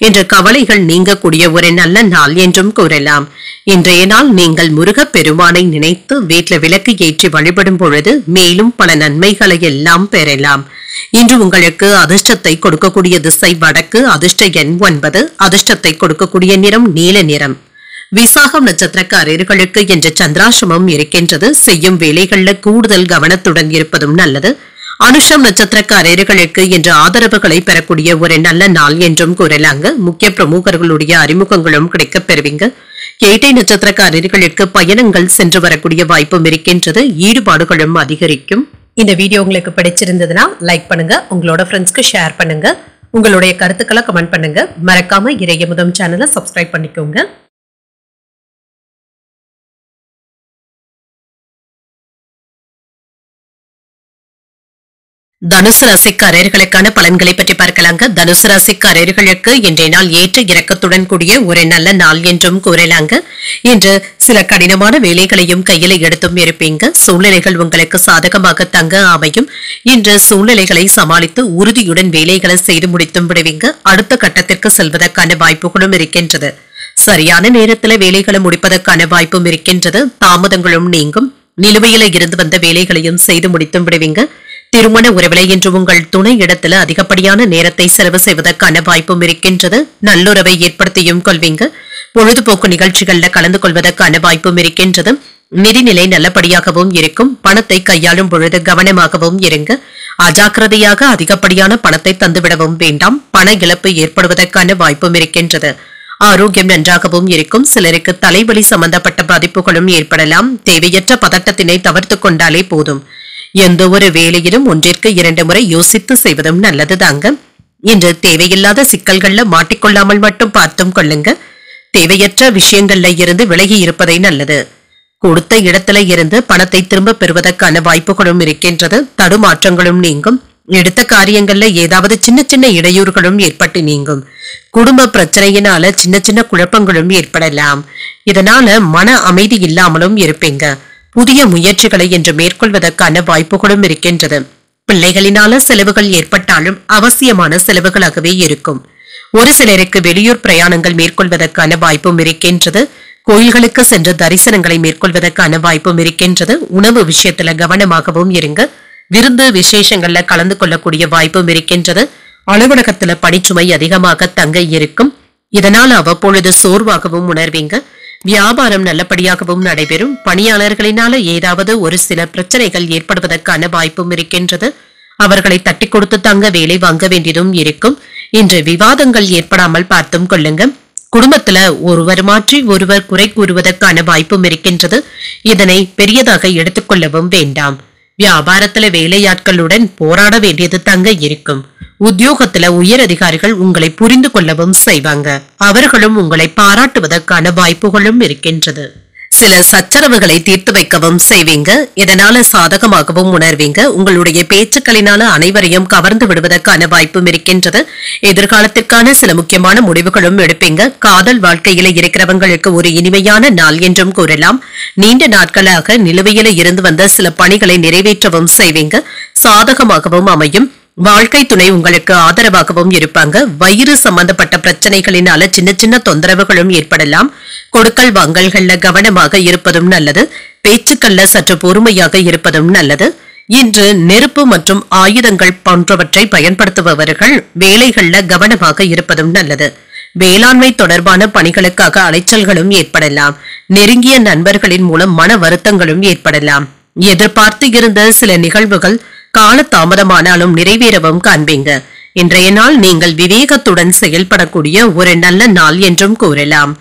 இன்று கவலைகள் நீங்கக்கூடிய ஒரு நல்ல நாள் என்றும் கூறலாம். இன்றைய நாள் நீங்கள் முருகப் பெருமானை நினைத்து வீட்டுல விளக்கு ஏற்றி வழிபடும் பொழுது மேலும் பல நன்மைகளை எல்லாம் பெறலாம். இன்று உங்களுக்கு அதிர்ஷ்டத்தை கொடுக்கக்கூடிய திசை வடக்கு. அதிர்ஷ்ட எண் 9. அதிர்ஷ்டத்தை கொடுக்கக்கூடிய நிறம் நீல நிறம். விசாகம் நட்சத்திரக்காரர்களுக்கு இன்று சந்திராசிரமம் இருக்கின்றது. செய்யும் வேலைகள்ல கூடுதல் கவனத்துடன் இருப்பதும் நல்லது. அனுஷம் நட்சத்திரக்காரர்களுக்கு இன்று ஆதரவுகளை பெறக்கூடிய ஒரு நல்ல நாள் என்றும் கூறலாங்க. முக்கிய பிரமுகர்களுடைய அறிமுகங்களும் கிடைக்கப் பெறுவீங்க. கேட்டை நட்சத்திரக்காரர்களுக்கு பயணங்கள் சென்று வரக்கூடிய வாய்ப்பும் இருக்கின்றது. ஈடுபாடுகளும் அதிகரிக்கும். இந்த வீடியோ உங்களுக்கு பிடிச்சிருந்ததுன்னா லைக் பண்ணுங்க, உங்களோட ஃப்ரெண்ட்ஸ்க்கு ஷேர் பண்ணுங்க, உங்களுடைய கருத்துக்களை கமெண்ட் பண்ணுங்க. மறக்காம இறையமுதம் சேனலை சப்ஸ்கிரைப் பண்ணிக்கோங்க. தனுசு ராசிக்காரர்களுக்கான பலன்களை பற்றி பார்க்கலாங்க. தனுசு ராசிக்காரர்களுக்கு இன்றைய நாள் ஏற்ற இறக்கத்துடன் கூடிய ஒரு நல்ல நாள் என்றும் கூறலாங்க. இன்று சில கடினமான வேலைகளையும் கையில எடுத்தும் இருப்பீங்க. சூழ்நிலைகள் உங்களுக்கு சாதகமாக தங்க அமையும். இன்று சூழ்நிலைகளை சமாளித்து உறுதியுடன் வேலைகளை செய்து முடித்தும் விடுவீங்க. அடுத்த கட்டத்திற்கு செல்வதற்கான வாய்ப்புகளும் இருக்கின்றது. சரியான நேரத்துல வேலைகளை முடிப்பதற்கான வாய்ப்பும் இருக்கின்றது. தாமதங்களும் நீங்கும். நிலுவையில இருந்து வந்த வேலைகளையும் செய்து முடித்தும் விடுவீங்க. திருமண உறவிலை என்று உங்கள் துணை இடத்துல அதிகப்படியான நேரத்தை செலவு செய்வதற்கான வாய்ப்பும் இருக்கின்றது. நல்லுறவை ஏற்படுத்தியும் கொள்வீங்க. பொழுதுபோக்கு நிகழ்ச்சிகள்ல கலந்து கொள்வதற்கான வாய்ப்பும் இருக்கின்றது. நிதிநிலை நல்லபடியாகவும் இருக்கும். பணத்தை கையாளும் பொழுது கவனமாகவும் இருங்க. அஜாக்கிரதையாக அதிகப்படியான பணத்தை தந்துவிடவும் வேண்டாம். பண இழப்பு ஏற்படுவதற்கான வாய்ப்பும் இருக்கின்றது. ஆரோக்கியம் நன்றாகவும் இருக்கும். சிலருக்கு தலைவலி சம்பந்தப்பட்ட பாதிப்புகளும் ஏற்படலாம். தேவையற்ற பதட்டத்தினை தவிர்த்து கொண்டாலே போதும். எந்த ஒரு வேலையிலும் 1ற்கு 2 முறை யோசித்து செய்வதும் நல்லதுதாங்க. இன்று தேவையில்லாத சிக்கல்கள்ல மாட்டிக்கொள்ளாமல் மட்டும் பார்த்தும் கொள்ளுங்க. தேவையற்ற விஷயங்கள்ல இருந்து விலகி இருப்பதை நல்லது. கொடுத்த இடத்துல இருந்து பணத்தை திரும்ப பெறுவதற்கான வாய்ப்புகளும் இருக்கின்றது. தடுமாற்றங்களும் நீங்கும். எடுத்த காரியங்கள்ல ஏதாவது சின்ன சின்ன இடையூறுகளும் ஏற்பட்டு நீங்கும். குடும்ப பிரச்சனையினால சின்ன சின்ன குழப்பங்களும் ஏற்படலாம். இதனால மன அமைதி இல்லாமலும் இருப்பீங்க. புதிய முயற்சிகளை என்று மேற்கொள்வதற்கான வாய்ப்புகளும் இருக்கின்றது. பிள்ளைகளினால செலவுகள் ஏற்பட்டாலும் அவசியமான செலவுகளாகவே இருக்கும். ஒரு சிலருக்கு வெளியூர் பிரயாணங்கள் மேற்கொள்வதற்கான வாய்ப்பும் இருக்கின்றது. கோயில்களுக்கு சென்று தரிசனங்களை மேற்கொள்வதற்கான வாய்ப்பும் இருக்கின்றது. உணவு விஷயத்துல கவனமாகவும் இருங்க. விருந்து விசேஷங்கள்ல கலந்து கொள்ளக்கூடிய வாய்ப்பும் இருக்கின்றது. அலுவலகத்துல பணிச்சுமை அதிகமாக தங்க இருக்கும். இதனால் அவ்வப்பொழுது சோர்வாகவும் உணர்வீங்க. வியாபாரம் நல்லபடியாகவும் நடைபெறும். பணியாளர்களினால ஏதாவது ஒரு சில பிரச்சனைகள் ஏற்படுவதற்கான வாய்ப்பும் இருக்கின்றது. அவர்களை தட்டி கொடுத்து தங்க வேலை வாங்க வேண்டியதும் இருக்கும். இன்று விவாதங்கள் ஏற்படாமல் பார்த்தும் கொள்ளுங்க. குடும்பத்துல ஒருவர் மாற்றி ஒருவர் குறை கூறுவதற்கான வாய்ப்பும் இருக்கின்றது. இதனை பெரியதாக எடுத்துக்கொள்ளவும் வேண்டாம். வியாபாரத்துல வேலையாட்களுடன் போராட வேண்டியது தங்க இருக்கும். உத்தியோகத்துல உயர் அதிகாரிகள் உங்களை புரிந்து கொள்ளவும் செய்வாங்க. அவர்களும் உங்களை பாராட்டுவதற்கான வாய்ப்புகளும் இருக்கின்றது. சில சச்சரவுகளை தீர்த்து வைக்கவும் செய்வீங்க. இதனால சாதகமாகவும் உணர்வீங்க. உங்களுடைய பேச்சுக்களினால அனைவரையும் கவர்ந்து விடுவதற்கான வாய்ப்பும் இருக்கின்றது. எதிர்காலத்திற்கான சில முக்கியமான முடிவுகளும் எடுப்பீங்க. காதல் வாழ்க்கையில இருக்கிறவங்களுக்கு ஒரு இனிமையான நாள் என்றும் கூறலாம். நீண்ட நாட்களாக நிலுவையில இருந்து வந்த சில பணிகளை நிறைவேற்றவும் செய்வீங்க. சாதகமாகவும் அமையும். வாழ்க்கை துணை உங்களுக்கு ஆதரவாகவும் இருப்பாங்க. வயிறு சம்பந்தப்பட்ட பிரச்சனைகளினால சின்ன சின்ன தொந்தரவுகளும் ஏற்படலாம். கொடுக்கல் வாங்கல்கள்ல கவனமாக இருப்பதும் நல்லது. பேச்சுக்கள்ல சற்று பொறுமையாக இருப்பதும் நல்லது. இன்று நெருப்பு மற்றும் ஆயுதங்கள் போன்றவற்றை பயன்படுத்துபவர்கள் வேலைகள்ல கவனமாக இருப்பதும் நல்லது. வேளாண்மை தொடர்பான பணிகளுக்காக அலைச்சல்களும் ஏற்படலாம். நெருங்கிய நண்பர்களின் மூலம் மன வருத்தங்களும் ஏற்படலாம். எதிர்பார்த்து இருந்த சில நிகழ்வுகள் கால தாமதமானாலும் நிறைவேறவும் காண்பீங்க. இன்றைய நாள் நீங்கள் விவேகத்துடன் செயல்படக்கூடிய ஒரு நல்ல நாள் என்றும் கூறலாம்.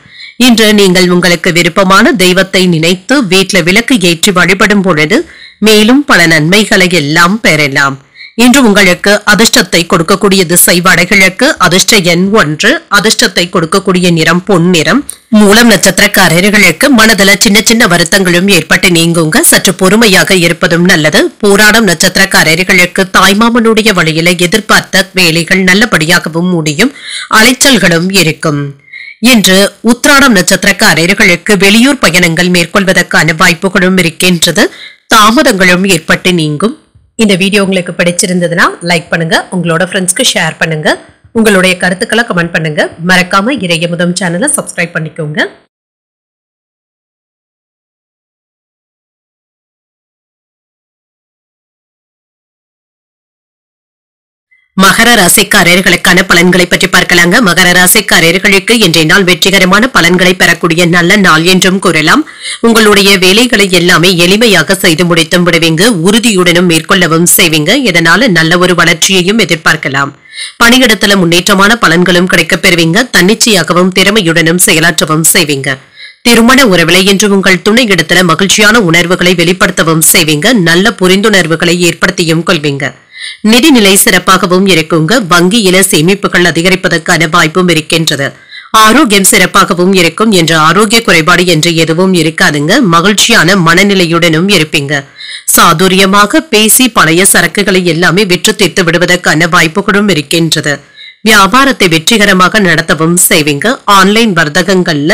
இன்று நீங்கள் உங்களுக்கு விருப்பமான தெய்வத்தை நினைத்து வீட்டில் விளக்கு ஏற்றி வழிபடும் பொழுது மேலும் பல நன்மைகளை எல்லாம் பெறலாம். இன்று உங்களுக்கு அதிர்ஷ்டத்தை கொடுக்கக்கூடிய திசை வடகிழக்கு. அதிர்ஷ்ட எண் 1. அதிர்ஷ்டத்தை கொடுக்கக்கூடிய நிறம் பொன்னிறம். மூலம் நட்சத்திரக்காரர்களுக்கு மனதில சின்ன சின்ன வருத்தங்களும் ஏற்பட்டு நீங்குங்க. சற்று பொறுமையாக இருப்பதும் நல்லது. போராடும் நட்சத்திரக்காரர்களுக்கு தாய்மாமனுடைய வழியில எதிர்பார்த்த வேலைகள் நல்லபடியாகவும் முடியும். அலைச்சல்களும் இருக்கும். இன்று உத்திராடம் நட்சத்திரக்காரர்களுக்கு வெளியூர் பயணங்கள் மேற்கொள்வதற்கான வாய்ப்புகளும் இருக்கின்றது. தாமதங்களும் ஏற்பட்டு நீங்கும். இந்த வீடியோ உங்களுக்கு பிடிச்சிருந்ததுன்னா லைக் பண்ணுங்க. உங்களோட ஃப்ரெண்ட்ஸ்க்கு ஷேர் பண்ணுங்க. உங்களுடைய கருத்துக்களை கமெண்ட் பண்ணுங்க. மறக்காம இறையமுதம் சேனலை சப்ஸ்கிரைப் பண்ணிக்கோங்க. மகர ராசிக்காரர்களுக்கான பலன்களை பற்றி பார்க்கலாங்க. மகர ராசிக்காரர்களுக்கு இன்றைய நாள் வெற்றிகரமான பலன்களை பெறக்கூடிய நல்ல நாள் என்றும் கூறலாம். உங்களுடைய வேலைகளை எல்லாமே எளிமையாக செய்து முடித்தும் விடுவீங்க. உறுதியுடனும் மேற்கொள்ளவும் செய்வீங்க. இதனால நல்ல ஒரு வளர்ச்சியையும் எதிர்பார்க்கலாம். பணியிடத்துல முன்னேற்றமான பலன்களும் கிடைக்கப் பெறுவீங்க. தன்னிச்சையாகவும் திறமையுடனும் செயலாற்றவும் செய்வீங்க. திருமண உறவிலை என்று உங்கள் துணை இடத்துல மகிழ்ச்சியான உணர்வுகளை வெளிப்படுத்தவும் செய்வீங்க. நல்ல புரிந்துணர்வுகளை ஏற்படுத்தியும் கொள்வீங்க. நிதிநிலை சிறப்பாகவும் இருக்குங்க. வங்கியில சேமிப்புகள் அதிகரிப்பதற்கான வாய்ப்பும் இருக்கின்றது. ஆரோக்கியம் சிறப்பாகவும் இருக்கும். என்ற ஆரோக்கிய குறைபாடு என்று எதுவும் இருக்காதுங்க. மகிழ்ச்சியான மனநிலையுடனும் இருப்பீங்க. சாதுரியமாக பேசி பழைய சரக்குகளை எல்லாமே விற்று தீர்த்து விடுவதற்கான வாய்ப்புகளும் இருக்கின்றது. வியாபாரத்தை வெற்றிகரமாக நடத்தவும் செய்வீங்க. ஆன்லைன் வர்த்தகங்கள்ல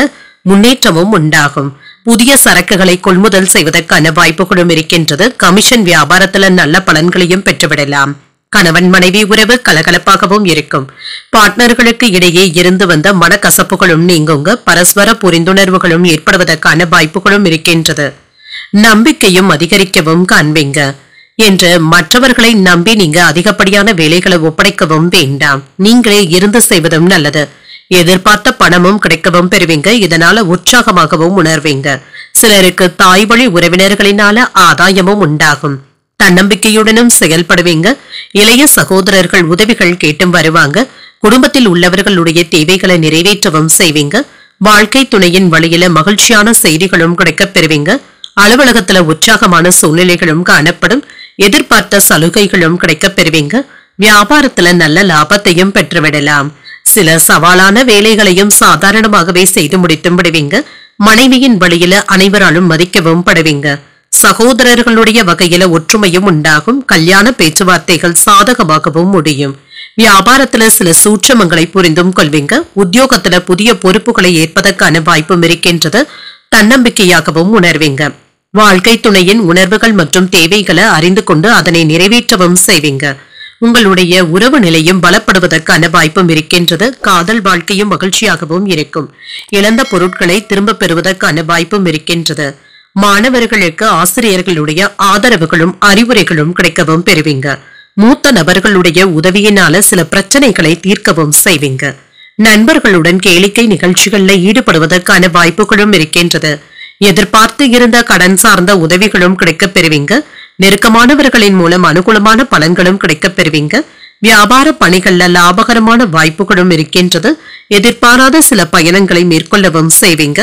முன்னேற்றமும் உண்டாகும். புதிய சரக்குகளை கொள்முதல் செய்வதற்கான வாய்ப்புகளும் இருக்கின்றது. கமிஷன் வியாபாரத்துல நல்ல பலன்களையும் பெற்றுவிடலாம். கணவன் மனைவி உறவு கலகலப்பாகவும் இருக்கும். பார்ட்னர்களுக்கு இடையே இருந்து வந்த மனக்கசப்புகளும் நீங்குங்க. பரஸ்பர புரிந்துணர்வுகளும் ஏற்படுவதற்கான வாய்ப்புகளும் இருக்கின்றது. நம்பிக்கையும் அதிகரிக்கவும் காண்பீங்க. என்று மற்றவர்களை நம்பி நீங்க அதிகப்படியான வேலைகளை ஒப்படைக்கவும் வேண்டாம். நீங்களே இருந்து செய்வதும் நல்லது. எதிர்பார்த்த பணமும் கிடைக்கவும் பெறுவீங்க. இதனால உற்சாகமாகவும் உணர்வீங்க. சிலருக்கு தாய் வழி உறவினர்களினால ஆதாயமும் உண்டாகும். தன்னம்பிக்கையுடனும் செயல்படுவீங்க. இளைய சகோதரர்கள் உதவிகள் கேட்டும் வருவாங்க. குடும்பத்தில் உள்ளவர்களுடைய தேவைகளை நிறைவேற்றவும் செய்வீங்க. வாழ்க்கை துணையின் வழியில மகிழ்ச்சியான செய்திகளும் கிடைக்கப் பெறுவீங்க. அலுவலகத்துல உற்சாகமான சூழ்நிலைகளும் காணப்படும். எதிர்பார்த்த சலுகைகளும் கிடைக்கப் பெறுவீங்க. வியாபாரத்துல நல்ல லாபத்தையும் பெற்றுவிடலாம். சில சவாலான வேலைகளையும் சாதாரணமாகவே செய்து முடித்தும் விடுவீங்க. மனைவியின் வழியில அனைவராலும் மதிக்கவும் படுவீங்க. சகோதரர்களுடைய வகையில ஒற்றுமையும் உண்டாகும். கல்யாண பேச்சுவார்த்தைகள் சாதகமாகவும் முடியும். வியாபாரத்துல சில சூட்சமங்களை புரிந்தும் கொள்வீங்க. உத்தியோகத்துல புதிய பொறுப்புகளை ஏற்பதற்கான வாய்ப்பும் இருக்கின்றது. தன்னம்பிக்கையாகவும் உணர்வீங்க. வாழ்க்கை துணையின் உணர்வுகள் மற்றும் தேவைகளை அறிந்து கொண்டு அதனை நிறைவேற்றவும் செய்வீங்க. உங்களுடைய உறவு நிலையும் பலப்படுவதற்கான வாய்ப்பும் இருக்கின்றது. காதல் வாழ்க்கையும் மகிழ்ச்சியாகவும் இருக்கும். இழந்த பொருட்களை திரும்ப பெறுவதற்கான வாய்ப்பும் இருக்கின்றது. மாணவர்களுக்கு ஆசிரியர்களுடைய ஆதரவுகளும் அறிவுரைகளும் கிடைக்கவும் பெறுவீங்க. மூத்த நபர்களுடைய உதவியினால சில பிரச்சனைகளை தீர்க்கவும் செய்வீங்க. நண்பர்களுடன் கேளிக்கை நிகழ்ச்சிகள்ல ஈடுபடுவதற்கான வாய்ப்புகளும் இருக்கின்றது. எதிர்பார்த்து இருந்த கடன் சார்ந்த உதவிகளும் கிடைக்கப் பெறுவீங்க. நெருக்கமானவர்களின் மூலம் அனுகூலமான பலன்களும் கிடைக்கப் பெறுவீங்க. வியாபார பணிகள்ல லாபகரமான வாய்ப்புகளும் இருக்கின்றது. எதிர்பாராத சில பயணங்களை மேற்கொள்ளவும் செய்வீங்க.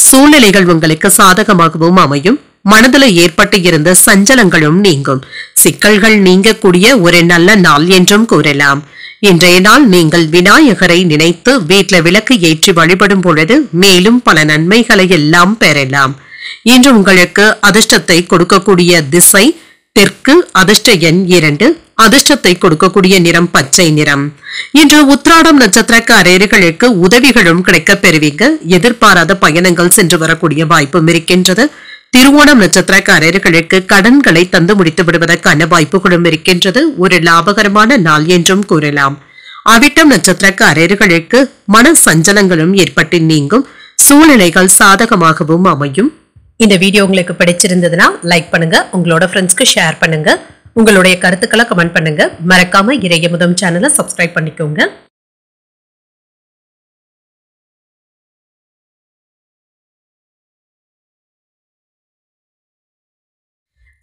சூழ்நிலைகள் உங்களுக்கு சாதகமாகவும் அமையும். மனதில் ஏற்பட்டு இருந்த சஞ்சலங்களும் நீங்கும். சிக்கல்கள் நீங்கக்கூடிய ஒரு நல்ல நாள் என்றும் கூறலாம். இன்றைய நாள் நீங்கள் விநாயகரை நினைத்து வீட்ல விளக்கு ஏற்றி வழிபடும் பொழுது மேலும் பல நன்மைகளை எல்லாம் பெறலாம். இன்று உங்களுக்கு அதிர்ஷ்டத்தை கொடுக்கக்கூடிய திசை தெற்கு. அதிர்ஷ்ட எண் 2. அதிர்ஷ்டத்தை கொடுக்கக்கூடிய நிறம் பச்சை நிறம். இன்று உத்திராடம் நட்சத்திரக்காரர்களுக்கு உதவிகளும் கிடைக்கப் பெறுவீங்க. எதிர்பாராத பயணங்கள் சென்று வரக்கூடிய வாய்ப்பும் இருக்கின்றது. திருவோணம் நட்சத்திரக்காரர்களுக்கு கடன்களை தந்து முடித்து விடுவதற்கான வாய்ப்புகளும் இருக்கின்றது. ஒரு லாபகரமான நாள் என்றும் கூறலாம். அவிட்டம் நட்சத்திரக்காரர்களுக்கு மன சஞ்சலங்களும் ஏற்பட்டு நீங்கும். சூழ்நிலைகள் சாதகமாகவும் அமையும். இந்த வீடியோ உங்களுக்கு பிடிச்சிருந்ததுன்னா லைக் பண்ணுங்க. உங்களோட ஃப்ரெண்ட்ஸ்க்கு ஷேர் பண்ணுங்க. உங்களுடைய கருத்துக்களை கமெண்ட் பண்ணுங்க. மறக்காம இறையமுதம் சேனலை சப்ஸ்கிரைப் பண்ணிக்கோங்க.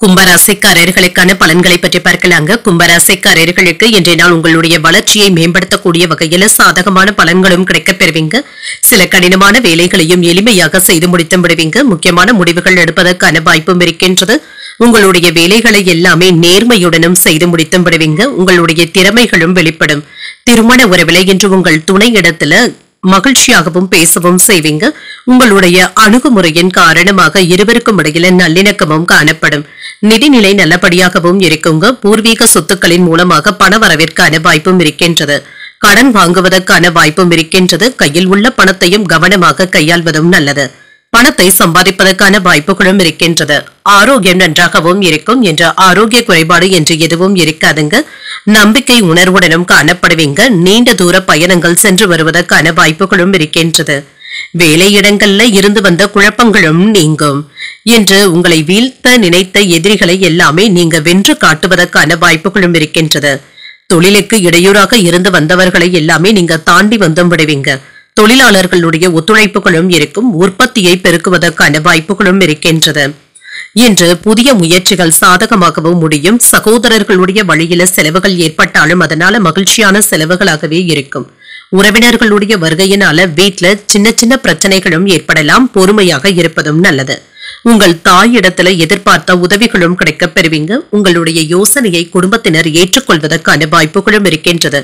கும்பராசிக்காரர்களுக்கான பலன்களை பற்றி பார்க்கலாங்க. கும்பராசிக்காரர்களுக்கு இன்றைய நாள் உங்களுடைய வளர்ச்சியை மேம்படுத்தக்கூடிய வகையில சாதகமான பலன்களும் கிடைக்கப் பெறுவீங்க. சில கடினமான வேலைகளையும் எளிமையாக செய்து முடித்து விடுவீங்க. முக்கியமான முடிவுகள் எடுப்பதற்கான வாய்ப்பும் இருக்கின்றது. உங்களுடைய வேலைகளை எல்லாமே நேர்மையுடனும் செய்து முடித்து விடுவீங்க. உங்களுடைய திறமைகளும் வெளிப்படும். திருமண உறவில இன்று உங்கள் துணை இடத்துல மகிழ்ச்சியாகவும் பேசவும் செய்வீங்க. உங்களுடைய அணுகுமுறையின் காரணமாக இருவருக்கும் இடையில நல்லிணக்கமும் காணப்படும். நிதிநிலை நல்லபடியாகவும் இருக்குங்க. பூர்வீக சொத்துக்களின் மூலமாக பண வரவிற்கான வாய்ப்பும் இருக்கின்றது. கடன் வாங்குவதற்கான வாய்ப்பும் இருக்கின்றது. கையில் உள்ள பணத்தையும் கவனமாக கையாள்வதும் நல்லது. பணத்தை சம்பாதிப்பதற்கான வாய்ப்புகளும் இருக்கின்றது. ஆரோக்கியம் நன்றாகவும் இருக்கும். என்ற ஆரோக்கிய குறைபாடு என்று எதுவும் இருக்காதுங்க. நம்பிக்கை உணர்வுடனும் காணப்படுவீங்க. நீண்ட தூர பயணங்கள் சென்று வருவதற்கான வாய்ப்புகளும் இருக்கின்றது. வேலையிடங்கள்ல இருந்து வந்த குழப்பங்களும் நீங்கும். என்று உங்களை வீழ்த்த நினைத்த எதிரிகளை எல்லாமே நீங்க வென்று காட்டுவதற்கான வாய்ப்புகளும் இருக்கின்றது. தொழிலுக்கு இடையூறாக இருந்து வந்தவர்களை எல்லாமே நீங்க தாண்டி வந்தும் விடுவீங்க. தொழிலாளர்களுடைய ஒத்துழைப்புகளும் இருக்கும். உற்பத்தியை பெருக்குவதற்கான வாய்ப்புகளும் இருக்கின்றது. இன்று புதிய முயற்சிகள் சாதகமாகவும் முடியும். சகோதரர்களுடைய வழியில செலவுகள் ஏற்பட்டாலும் அதனால மகிழ்ச்சியான செலவுகளாகவே இருக்கும். உறவினர்களுடைய வருகையினால வீட்டுல சின்ன சின்ன பிரச்சனைகளும் ஏற்படலாம். பொறுமையாக இருப்பதும் நல்லது. உங்கள் தாயிடத்துல எதிர்பார்த்த உதவிகளும் கிடைக்கப் பெறுவீங்க. உங்களுடைய யோசனையை குடும்பத்தினர் ஏற்றுக்கொள்வதற்கான வாய்ப்புகளும் இருக்கின்றது.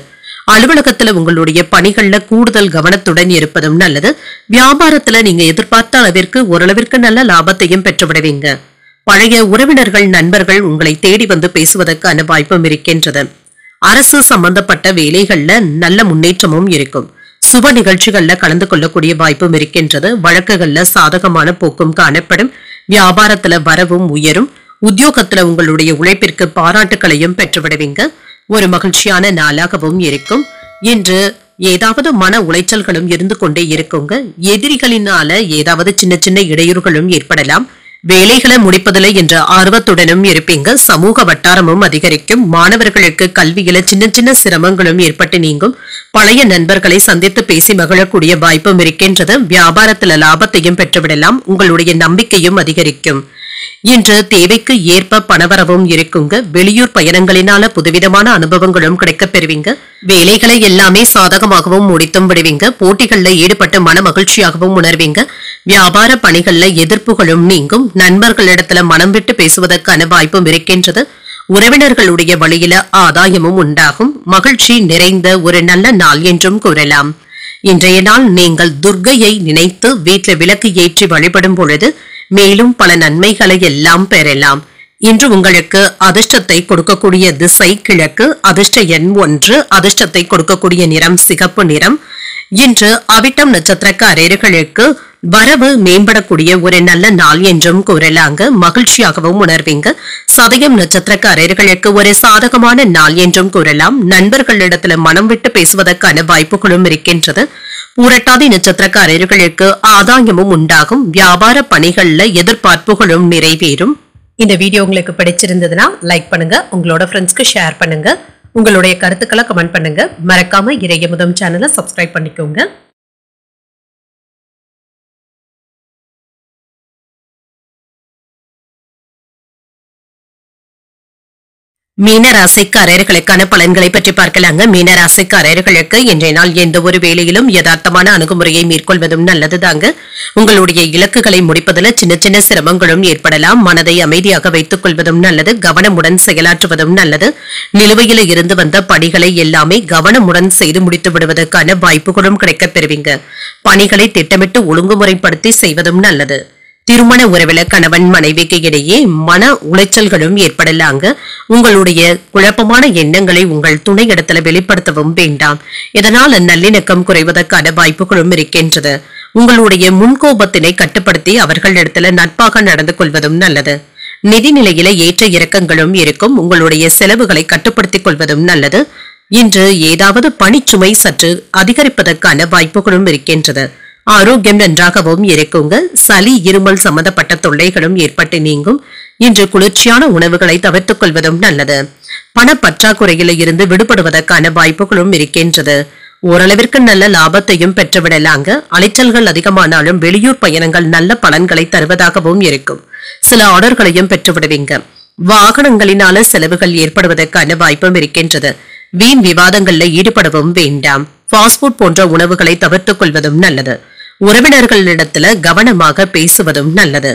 அலுவலகத்துல உங்களுடைய பணிகள்ல கூடுதல் கவனத்துடன் இருப்பதும் நல்லது. வியாபாரத்துல நீங்க எதிர்பார்த்த அளவிற்கு ஓரளவிற்கு நல்ல லாபத்தையும் பெற்றுவிடுவீங்க. பழைய உறவினர்கள் நண்பர்கள் உங்களை தேடி வந்து பேசுவதற்கான வாய்ப்பும் இருக்கின்றது. அரசு சம்பந்தப்பட்ட வேலைகள்ல நல்ல முன்னேற்றமும் இருக்கும். சுப நிகழ்ச்சிகள்ல கலந்து கொள்ளக்கூடிய வாய்ப்பும் இருக்கின்றது. வழக்குகள்ல சாதகமான போக்கும் காணப்படும். வியாபாரத்துல வரவும் உயரும். உத்தியோகத்துல உங்களுடைய உழைப்பிற்கு பாராட்டுகளையும் பெற்றுவிடுவீங்க. ஒரு மகிழ்ச்சியான நாளாகவும் இருக்கும். இன்று ஏதாவது மன உளைச்சல்களும் இருந்து கொண்டே இருக்குங்க. எதிரிகளினால ஏதாவது சின்ன சின்ன இடையூறுகளும் ஏற்படலாம். வேலைகளை முடிப்பதில்லை என்ற ஆர்வத்துடனும் இருப்பீங்க. சமூக வட்டாரமும் அதிகரிக்கும். மாணவர்களுக்கு கல்வியில சின்ன சின்ன சிரமங்களும் ஏற்பட்டு நீங்கும். பழைய நண்பர்களை சந்தித்து பேசி மகிழக்கூடிய வாய்ப்பும் இருக்கின்றது. வியாபாரத்துல லாபத்தையும் பெற்றுவிடலாம். உங்களுடைய நம்பிக்கையும் அதிகரிக்கும். இன்று தேவைக்கு ஏற்ப பணவரவும் இருக்குங்க. வெளியூர் பயணங்களினால புதுவிதமான அனுபவங்களும் கிடைக்க பெறுவீங்க. வேலைகளை எல்லாமே சாதகமாகவும் முடித்தும் விடுவீங்க. போட்டிகள்ல ஈடுபட்டு மன மகிழ்ச்சியாகவும் உணர்வீங்க. வியாபார பணிகள்ல எதிர்ப்புகளும் நீங்கும். நண்பர்களிடத்துல மனம் விட்டு பேசுவதற்கான வாய்ப்பும் இருக்கின்றது. உறவினர்களுடைய வழியில ஆதாயமும் உண்டாகும். மகிழ்ச்சி நிறைந்த ஒரு நல்ல நாள் என்றும் கூறலாம். இன்றைய நாள் நீங்கள் துர்க்கையை நினைத்து வீட்டில் விளக்கு ஏற்றி வழிபடும் பொழுது மேலும் பல நன்மைகளை எல்லாம் பெறலாம். இன்று உங்களுக்கு அதிர்ஷ்டத்தை கொடுக்கக்கூடிய திசை கிழக்கு. அதிர்ஷ்ட எண் 1. அதிர்ஷ்டத்தை கொடுக்கக்கூடிய நிறம் சிகப்பு நிறம். இன்று அவிட்டம் நட்சத்திரக்காரர்களுக்கு வரவு மேம்படக்கூடிய ஒரு நல்ல நாள் என்றும் கூறலாங்க. மகிழ்ச்சியாகவும் உணர்வீங்க. சதயம் நட்சத்திரக்காரர்களுக்கு ஒரு சாதகமான நாள் என்றும் கூறலாம். நண்பர்களிடத்துல மனம் விட்டு பேசுவதற்கான வாய்ப்புகளும் இருக்கின்றது. பூரட்டாதி நட்சத்திரக்காரர்களுக்கு ஆதாயமும் உண்டாகும். வியாபார பணிகள்ல எதிர்பார்ப்புகளும் நிறைவேறும். இந்த வீடியோ உங்களுக்கு பிடிச்சிருந்ததுன்னா லைக் பண்ணுங்க. உங்களோட ஃப்ரெண்ட்ஸ்க்கு ஷேர் பண்ணுங்க. உங்களுடைய கருத்துக்களை கமெண்ட் பண்ணுங்க. மறக்காம இறையமுதம் சேனலை சப்ஸ்கிரைப் பண்ணிக்கோங்க. மீனராசிக்காரர்களுக்கான பலன்களை பற்றி பார்க்கலாங்க. மீனராசிக்காரர்களுக்கு இன்றைய நாள் எந்த ஒரு வேலையிலும் யதார்த்தமான அணுகுமுறையை மேற்கொள்வதும் நல்லதுதாங்க. உங்களுடைய இலக்குகளை முடிப்பதில் சின்ன சின்ன சிரமங்களும் ஏற்படலாம். மனதை அமைதியாக வைத்துக் கொள்வதும் நல்லது. கவனமுடன் செயலாற்றுவதும் நல்லது. நிலுவையில இருந்து வந்த பணிகளை எல்லாமே கவனமுடன் செய்து முடித்து விடுவதற்கான வாய்ப்புகளும் கிடைக்கப் பெறுவீங்க. பணிகளை திட்டமிட்டு ஒழுங்குமுறைப்படுத்தி செய்வதும் நல்லது. திருமண உறவில கணவன் மனைவிக்கு இடையே மன உளைச்சல்களும் ஏற்படலாங்க. உங்களுடைய குழப்பமான எண்ணங்களை உங்கள் துணை இடத்துல வெளிப்படுத்தவும் வேண்டாம். இதனால் நல்லிணக்கம் குறைவதற்கான வாய்ப்புகளும் இருக்கின்றது. உங்களுடைய முன்கோபத்தினை கட்டுப்படுத்தி அவர்களிடத்துல நட்பாக நடந்து கொள்வதும் நல்லது. நிதிநிலையில ஏற்ற இறக்கங்களும் இருக்கும். உங்களுடைய செலவுகளை கட்டுப்படுத்திக் கொள்வதும் நல்லது. இன்று ஏதாவது பணிச்சுமை சற்று அதிகரிப்பதற்கான வாய்ப்புகளும் இருக்கின்றது. ஆரோக்கியம் நன்றாகவும் இருக்குங்க. சளி இருமல் சம்பந்தப்பட்ட தொல்லைகளும் ஏற்பட்டு நீங்கும். இன்று குளிர்ச்சியான உணவுகளை தவிர்த்துக் கொள்வதும் நல்லது. பண பற்றாக்குறையில இருந்து விடுபடுவதற்கான வாய்ப்புகளும் இருக்கின்றது. ஓரளவிற்கு நல்ல லாபத்தையும் பெற்றுவிடலாங்க. அலைச்சல்கள் அதிகமானாலும் வெளியூர் பயணங்கள் நல்ல பலன்களை தருவதாகவும் இருக்கும். சில ஆர்டர்களையும் பெற்றுவிடுவீங்க. வாகனங்களினால செலவுகள் ஏற்படுவதற்கான வாய்ப்பும் இருக்கின்றது. வீண் விவாதங்கள்ல ஈடுபடவும் வேண்டாம். ஃபாஸ்ட் ஃபுட் போன்ற உணவுகளை தவிர்த்துக் கொள்வதும் நல்லது. உறவினர்களிடத்துல கவனமாக பேசுவதும் நல்லது.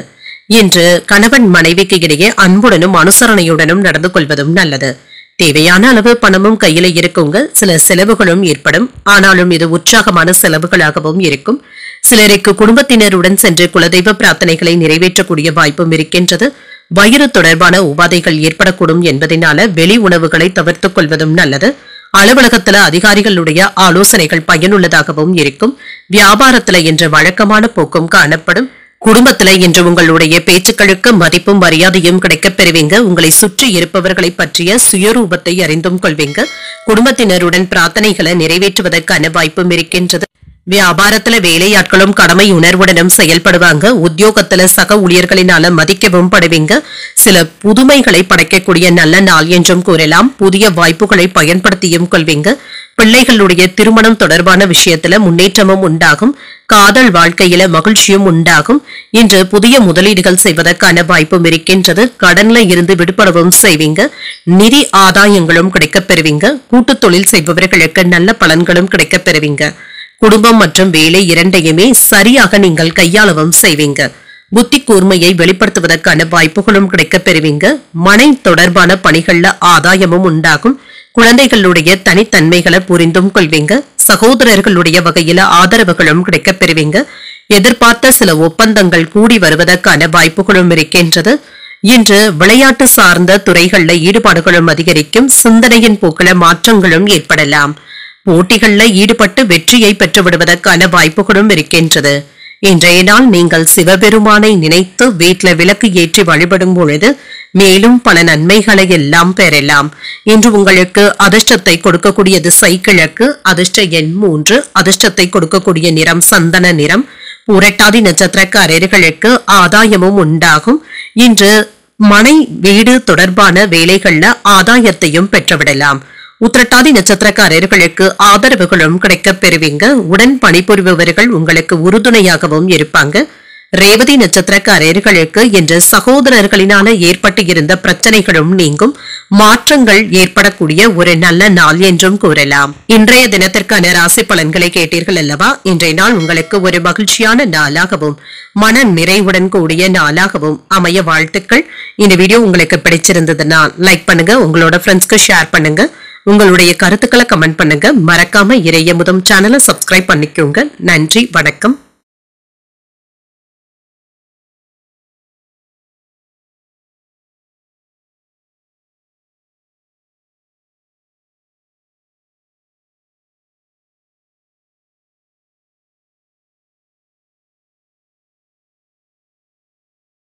இன்று கணவன் மனைவிக்கு இடையே அன்புடனும் அனுசரணையுடனும் நடந்து கொள்வதும் நல்லது. தேவையான அளவு பணமும் கையில இருக்குங்க. சில செலவுகளும் ஏற்படும். ஆனாலும் இது உற்சாகமான செலவுகளாகவும் இருக்கும். சிலருக்கு குடும்பத்தினருடன் சென்று குலதெய்வ பிரார்த்தனைகளை நிறைவேற்றக்கூடிய வாய்ப்பும் இருக்கின்றது. வயிறு தொடர்பான உபாதைகள் ஏற்படக்கூடும் என்பதனால வெளி உணவுகளை தவிர்த்துக் கொள்வதும் நல்லது. அலுவலகத்துல அதிகாரிகளுடைய ஆலோசனைகள் பயனுள்ளதாகவும் இருக்கும். வியாபாரத்துல இன்று வழக்கமான போக்கும் காணப்படும். குடும்பத்துல இன்று உங்களுடைய பேச்சுக்களுக்கு மதிப்பும் மரியாதையும் கிடைக்கப் பெறுவீங்க. உங்களை சுற்றி இருப்பவர்களை பற்றிய சுயரூபத்தை அறிந்தும் கொள்வீங்க. குடும்பத்தினருடன் பிரார்த்தனைகளை நிறைவேற்றுவதற்கான வாய்ப்பும் இருக்கின்றது. வியாபாரத்துல வேலையாட்களும் கடமை உணர்வுடனும் செயல்படுவாங்க. உத்தியோகத்துல சக ஊழியர்களினால மதிக்கவும் படுவீங்க. சில புதுமைகளை படைக்கக்கூடிய நல்ல நாள் என்றும் கூறலாம். புதிய வாய்ப்புகளை பயன்படுத்தியும் கொள்வீங்க. பிள்ளைகளுடைய திருமணம் தொடர்பான விஷயத்துல முன்னேற்றமும் உண்டாகும். காதல் வாழ்க்கையில மகிழ்ச்சியும் உண்டாகும். இன்று புதிய முதலீடுகள் செய்வதற்கான வாய்ப்பும் இருக்கின்றது. கடன்ல இருந்து விடுபடவும் செய்வீங்க. நிதி ஆதாயங்களும் கிடைக்கப் பெறுவீங்க. கூட்டு தொழில் செய்பவர்களுக்கு நல்ல பலன்களும் கிடைக்கப் பெறுவீங்க. குடும்பம் மற்றும் வேலை இரண்டையுமே சரியாக நீங்கள் கையாளவும் செய்வீங்க. புத்தி கூர்மையை வெளிப்படுத்துவதற்கான வாய்ப்புகளும் கிடைக்கப் பெறுவீங்க. மனை தொடர்பான பணிகள்ல ஆதாயமும் உண்டாகும். குழந்தைகளுடைய தனித்தன்மைகளை புரிந்தும் கொள்வீங்க. சகோதரர்களுடைய வகையில ஆதரவுகளும் கிடைக்கப் பெறுவீங்க. எதிர்பார்த்த சில ஒப்பந்தங்கள் கூடி வருவதற்கான வாய்ப்புகளும் இருக்கின்றது. இன்று விளையாட்டு சார்ந்த துறைகள்ல ஈடுபாடுகளும் அதிகரிக்கும். சிந்தனையின் போக்கில மாற்றங்களும் ஏற்படலாம். போட்டிகள்ல ஈடுபட்டு வெற்றியை பெற்று விடுவதற்கான வாய்ப்புகளும் இருக்கின்றது. இன்றைய நாள் நீங்கள் சிவபெருமானை நினைத்து வீட்டில் விளக்கு ஏற்றி வழிபடும் பொழுது மேலும் பல நன்மைகளை எல்லாம் பெறலாம். இன்று உங்களுக்கு அதிர்ஷ்டத்தை கொடுக்கக்கூடிய திசை கிழக்கு, அதிர்ஷ்ட எண் 3, அதிர்ஷ்டத்தை கொடுக்கக்கூடிய நிறம் சந்தன நிறம். புரட்டாதி நட்சத்திரக்காரர்களுக்கு ஆதாயமும் உண்டாகும். இன்று மனை வீடு தொடர்பான வேலைகள்ல ஆதாயத்தையும் பெற்றுவிடலாம். உத்திரட்டாதி நட்சத்திரக்காரர்களுக்கு ஆதரவுகளும் கிடைக்கப் பெறுவீங்க. உடன் பணிபுரிபவர்கள் உங்களுக்கு உறுதுணையாகவும் இருப்பாங்க. ரேவதி நட்சத்திரக்காரர்களுக்கு இன்று சகோதரர்களினால ஏற்பட்டு இருந்த பிரச்சனைகளும் நீங்கும். மாற்றங்கள் ஏற்படக்கூடிய ஒரு நல்ல நாள் என்றும் கூறலாம். இன்றைய தினத்திற்கான ராசி பலன்களை கேட்டீர்கள் அல்லவா? இன்றைய நாள் உங்களுக்கு ஒரு மகிழ்ச்சியான நாளாகவும் மன நிறைவுடன் கூடிய நாளாகவும் அமைய வாழ்த்துக்கள். இந்த வீடியோ உங்களுக்கு பிடிச்சிருந்ததுன்னா லைக் பண்ணுங்க, உங்களோட ஃப்ரெண்ட்ஸ்க்கு ஷேர் பண்ணுங்க, உங்களுடைய கருத்துக்களை கமெண்ட் பண்ணுங்க. மறக்காம இறையமுதம் சேனலை சப்ஸ்கிரைப் பண்ணிக்கோங்க. நன்றி, வணக்கம்.